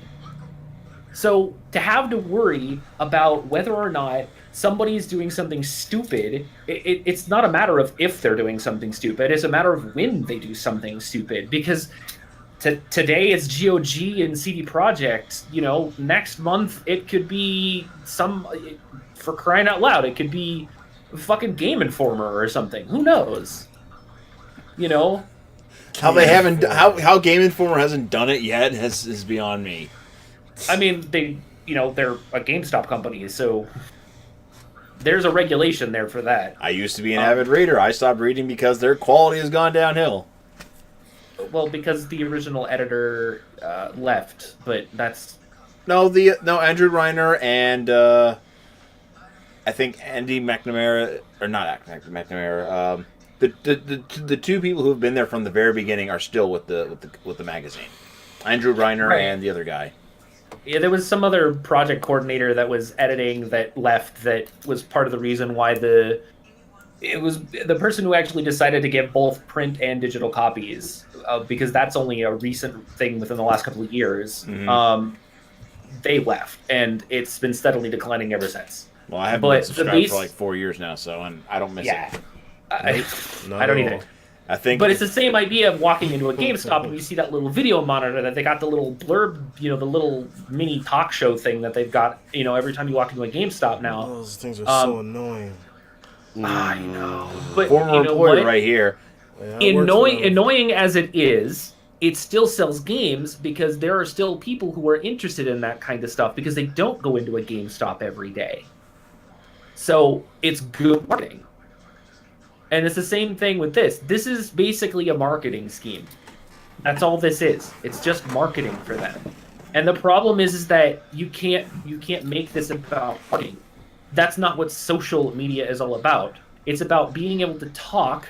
So to have to worry about whether or not somebody is doing something stupid, it's not a matter of if they're doing something stupid. It's a matter of when they do something stupid. Because today it's GOG and CD Projekt. Next month it could be for crying out loud, it could be fucking Game Informer or something. Who knows? How they haven't, how Game Informer hasn't done it yet is beyond me. I mean, they're a GameStop company, so there's a regulation there for that. I used to be an avid reader. I stopped reading because their quality has gone downhill. Well, because the original editor left, but that's No, Andrew Reiner and I think Andy McNamara, or not McNamara. The two people who have been there from the very beginning are still with the magazine. Andrew Reiner Right. and the other guy. Yeah, there was some other project coordinator that was editing that left. That was part of the reason why it was the person who actually decided to get both print and digital copies, because that's only a recent thing within the last couple of years. Mm-hmm. They left, and it's been steadily declining ever since. Well, I haven't been subscribed for like 4 years now, and I don't miss it. I don't either. I think, but it's the same idea of walking into a GameStop and you see that little video monitor that they got, the little blurb, the little mini talk show thing that they've got, every time you walk into a GameStop now. Those things are so annoying. I know. But former employee right here. Yeah, annoying as it is, it still sells games because there are still people who are interested in that kind of stuff because they don't go into a GameStop every day. So it's good marketing. And it's the same thing with this. This is basically a marketing scheme. That's all this is. It's just marketing for them. And the problem is that you can't make this about fighting. That's not what social media is all about. It's about being able to talk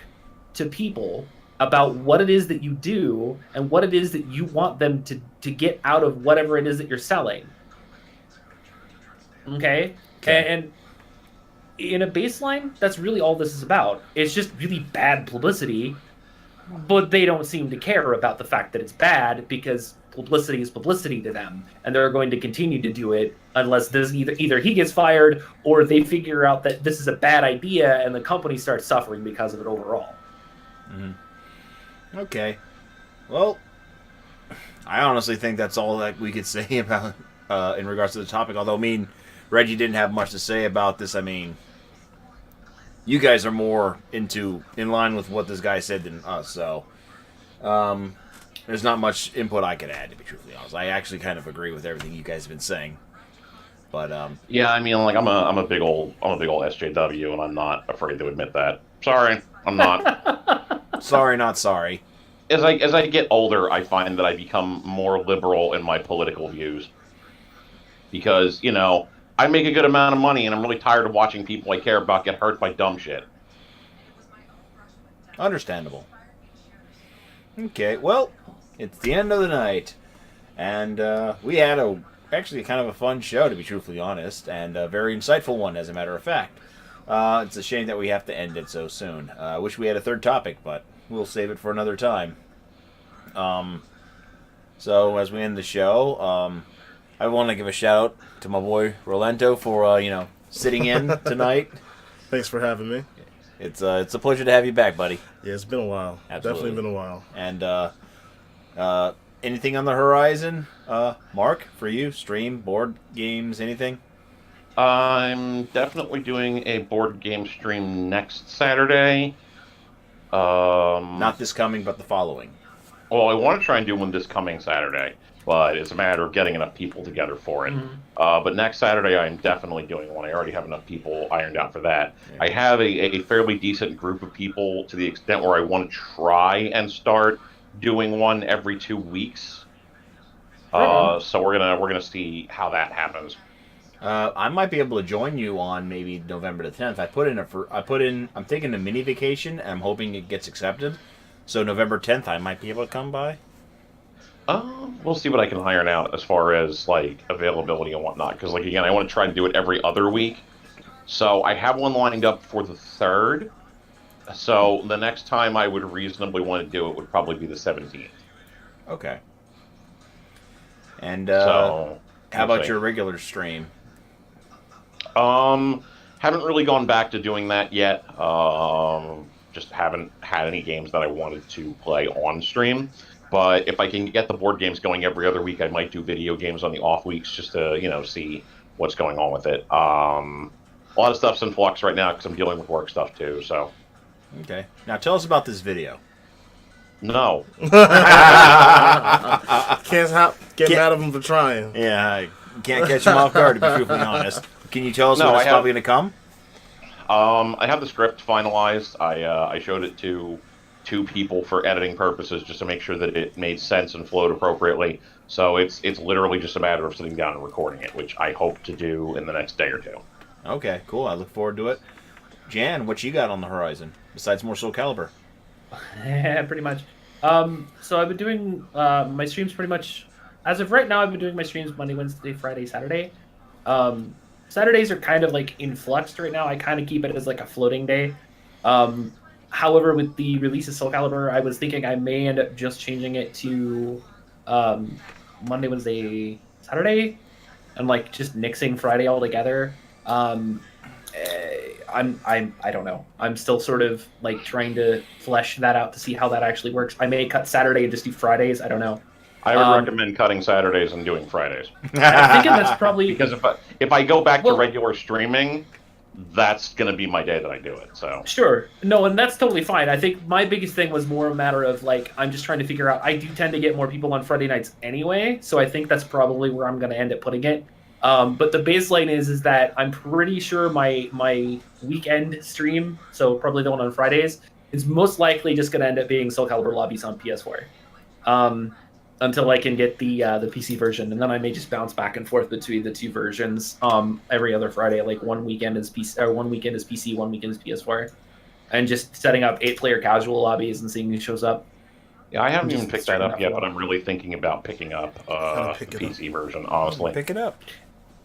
to people about what it is that you do and what it is that you want them to get out of whatever it is that you're selling. Okay? And in a baseline, that's really all this is about. It's just really bad publicity, but they don't seem to care about the fact that it's bad because publicity is publicity to them, and they're going to continue to do it unless this either he gets fired or they figure out that this is a bad idea and the company starts suffering because of it overall. Mm-hmm. Okay. Well, I honestly think that's all that we could say about in regards to the topic. Although, I mean, Reggie didn't have much to say about this. I mean, you guys are more in line with what this guy said than us, so there's not much input I could add, to be truthfully honest. I actually kind of agree with everything you guys have been saying. But yeah, I mean, like I'm a big old SJW, and I'm not afraid to admit that. Sorry, I'm not. Sorry, not sorry. As I get older, I find that I become more liberal in my political views because I make a good amount of money, and I'm really tired of watching people I care about get hurt by dumb shit. Understandable. Okay, well, it's the end of the night, and we had actually kind of a fun show, to be truthfully honest, and a very insightful one, as a matter of fact. It's a shame that we have to end it so soon. I wish we had a third topic, but we'll save it for another time. So, as we end the show, I want to give a shout-out to my boy Rolento for, sitting in tonight. Thanks for having me. It's a pleasure to have you back, buddy. Yeah, it's been a while. Absolutely. Definitely been a while. And anything on the horizon, Mark, for you? Stream, board games, anything? I'm definitely doing a board game stream next Saturday. Not this coming, but the following. Well, I want to try and do one this coming Saturday, but it's a matter of getting enough people together for it. Mm-hmm. But next Saturday, I'm definitely doing one. I already have enough people ironed out for that. Yeah. I have a fairly decent group of people to the extent where I want to try and start doing one every 2 weeks. So we're gonna see how that happens. I might be able to join you on maybe November the 10th. I'm taking a mini vacation, and I'm hoping it gets accepted. So November 10th, I might be able to come by. We'll see what I can iron out as far as like availability and whatnot. Because again, I want to try and do it every other week. So I have one lined up for the 3rd. So the next time I would reasonably want to do it would probably be the 17th. Okay. And So how we'll about see. your regular stream? Haven't really gone back to doing that yet. Just haven't had any games that I wanted to play on stream. But if I can get the board games going every other week, I might do video games on the off weeks just to, see what's going on with it. A lot of stuff's in flux right now because I'm dealing with work stuff too, so. Okay. Now tell us about this video. No. Can't get mad at him for trying. Yeah, I can't catch him off guard, to be truthfully honest. Can you tell us No, when it's I have- probably going to come? I have the script finalized. I showed it to 2 people for editing purposes just to make sure that it made sense and flowed appropriately. So it's literally just a matter of sitting down and recording it, which I hope to do in the next day or 2. Okay, cool. I look forward to it. Jan, what you got on the horizon besides more Soul Calibur? Yeah, pretty much. So I've been doing my streams pretty much as of right now. I've been doing my streams Monday, Wednesday, Friday, Saturday. Saturdays are kind of like in flux right now. I kind of keep it as like a floating day. However, with the release of Soul Calibur, I was thinking I may end up just changing it to Monday, Wednesday, Saturday, and like just nixing Friday altogether. I don't know. I'm still sort of like trying to flesh that out to see how that actually works. I may cut Saturday and just do Fridays. I don't know. I would recommend cutting Saturdays and doing Fridays. I'm thinking that's probably Because if I go back to regular streaming, that's going to be my day that I do it. So Sure. No, and that's totally fine. I think my biggest thing was more a matter of like I'm just trying to figure out. I do tend to get more people on Friday nights anyway, so I think that's probably where I'm going to end up putting it. But the baseline is that I'm pretty sure my weekend stream, so probably the one on Fridays, is most likely just going to end up being Soul Calibur lobbies on PS4. until I can get the PC version, and then I may just bounce back and forth between the two versions every other Friday. Like one weekend is PC, or one weekend is PC, one weekend is PS4, and just setting up 8-player casual lobbies and seeing who shows up. Yeah, I haven't even Just picked that up straight yet, up. but I'm really thinking about picking up Gotta the pick it PC version. Honestly, Pick it up.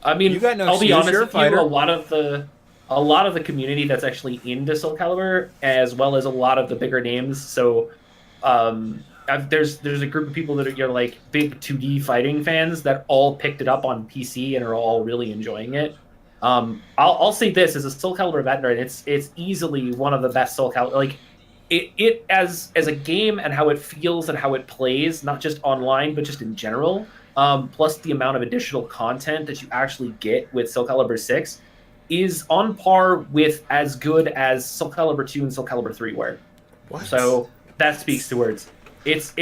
I mean, You got no I'll be excuse, honest you're a with you. fighter. A lot of the community that's actually into Soul Calibur, as well as a lot of the bigger names. So, there's a group of people that are like big 2D fighting fans that all picked it up on PC and are all really enjoying it. I'll say this as a Soul Calibur veteran, it's easily one of the best Soul Calibur. Like it as a game and how it feels and how it plays, not just online but just in general. Plus the amount of additional content that you actually get with Soul Calibur 6 is on par with as good as Soul Calibur 2 and Soul Calibur 3 were. What? So that speaks to words. It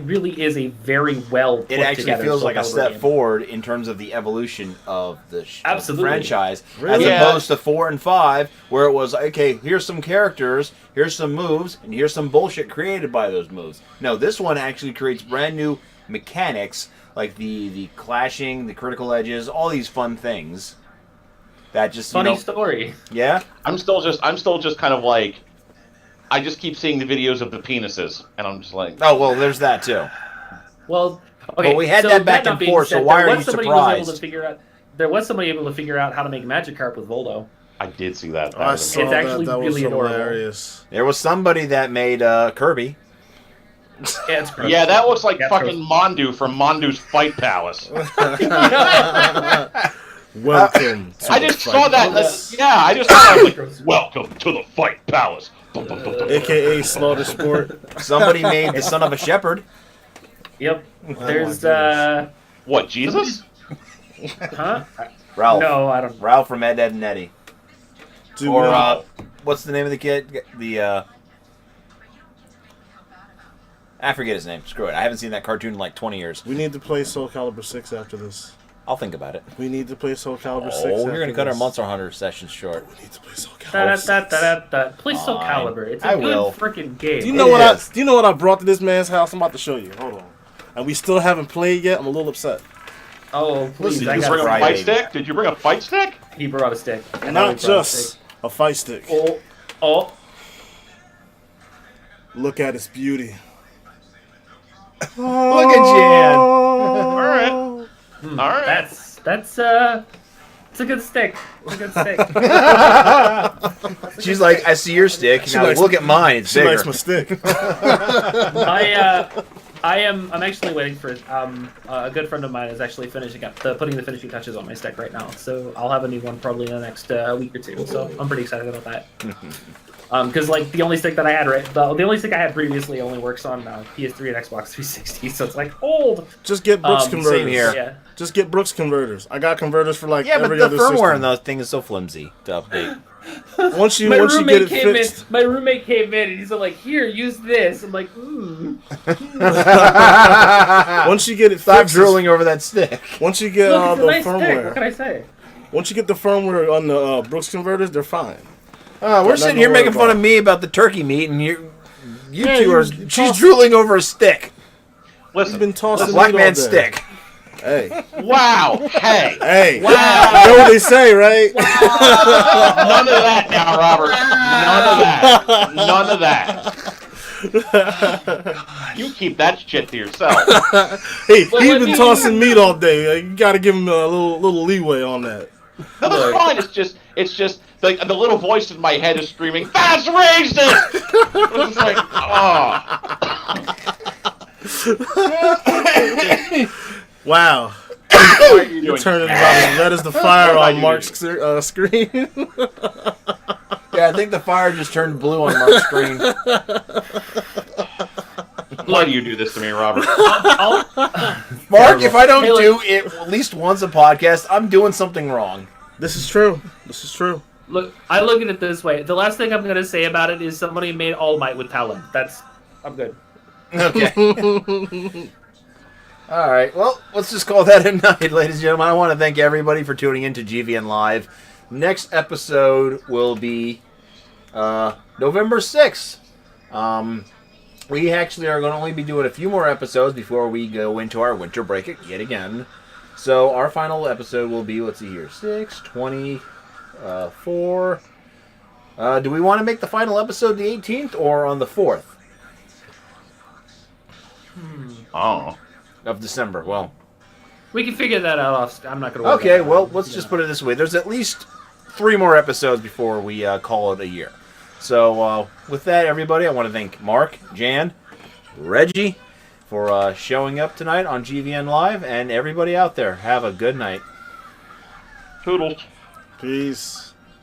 really is a very well put It actually together feels Soul like a Calibur step game. forward in terms of the evolution of the of the Absolutely. franchise, Really? as Yeah. opposed to 4 and 5, where it was okay. Here's some characters, here's some moves, and here's some bullshit created by those moves. No, this one actually creates brand new mechanics, like the clashing, the critical edges, all these fun things. That just Funny story. yeah. I'm still just kind of like, I just keep seeing the videos of the penises, and I'm just like, Oh well, there's that too. Well, okay. Well, we had so that back not and being forth, so said, why there are was you somebody who was able to surprised? figure out- There was somebody able to figure out how to make Magikarp with Voldo. I did see that. I was saw It's that. actually That was really adorable. hilarious. There was somebody that made Kirby. Yeah, it's gross. Yeah, that looks like Yeah, fucking Mondu from Mondu's Fight Palace. Welcome. to I the just Fight saw that. Palace. Yeah, I just saw that. I was like, welcome to the Fight Palace. AKA Slaughter Sport. Somebody made the Son of a Shepherd. Yep. There's goodness. What, Jesus? huh? Ralph. No, I don't. Ralph from Ed, Ed and Eddie. Dude, Or we- what's the name of the kid? I forget his name. Screw it. I haven't seen that cartoon in like 20 years. we need to play Soul Calibur 6 after this. I'll think about it. We need to play Soul Calibur 6 Oh, after we're gonna cut our this. Monster Hunter sessions short. We need to play Soul Da, Calibur da, 6. da, da, da. Please Soul Fine. Calibur. It's a I good will. freaking game. Do you know It what is. do you know what I brought to this man's house? I'm about to show you. Hold on. And we still haven't played yet. I'm a little upset. Oh, please! Listen, I Did you got bring a Friday. fight stick? Did you bring a fight stick? He brought a stick. I know he Not brought a just stick. a fight stick. Oh, Look at its beauty. Look at Jan. All right. All right. that's it's a good stick. It's a good stick. She's like, I see your stick. She Now likes- look at mine. It's She bigger. likes my stick. I'm actually waiting for a good friend of mine is actually finishing up putting the finishing touches on my stick right now. So I'll have a new one probably in the next week or two. So I'm pretty excited about that. Because like the only stick that I had the only stick I had previously only works on PS3 and Xbox 360. So it's like old. Just get Brooks converters. same here. Yeah. Just get Brooks converters. I got converters for like Yeah, but every the other firmware system. in those things is so flimsy to update. Once you My get roommate it came fixed, in. My roommate came in and he's like, "Here, use this." I'm like, once you get it Stop fixed, drooling over that stick. once you get "Look, it's the a nice stick. What firmware, can I say?" once you get the firmware on the Brooks converters, they're fine. We're Nothing sitting to here worry making fun about. of me about the turkey meat, and you Yeah, two are. you- She's drooling over a stick. You've Listen. been tossing A black meat all man's day. stick. Hey, Wow. Hey. hey, you know what they say, right? None of that now, Robert. None of that. You keep that shit to yourself. Hey, Well, he's I been mean- tossing meat all day. You got to give him a little leeway on that. No, that's fine. It's just the little voice in my head is screaming, "That's racist!" It's like, Wow, oh, you you're doing? turning about as red as the fire What am I on Mark's screen. Yeah, I think the fire just turned blue on Mark's screen. Why do you do this to me, Robert? Mark, if I don't Hey, do it at least once a podcast, I'm doing something wrong. This is true. This is true. Look, I look at it this way. The last thing I'm gonna say about it is somebody made All Might with Talon. I'm good. Okay. All right. Well, let's just call that a night, ladies and gentlemen. I want to thank everybody for tuning in to GVN Live. Next episode will be November 6th. we actually are going to only be doing a few more episodes before we go into our winter break yet again. So our final episode will be, let's see here, 6/24. Do we want to make the final episode the 18th or on the 4th Oh. of December? Well, We can figure that out off. I'm not going to. okay, well, let's just put it this way. There's at least 3 more episodes before we call it a year. So with that, everybody, I want to thank Mark, Jan, Reggie for showing up tonight on GVN Live, and everybody out there, have a good night. Toodles. Peace.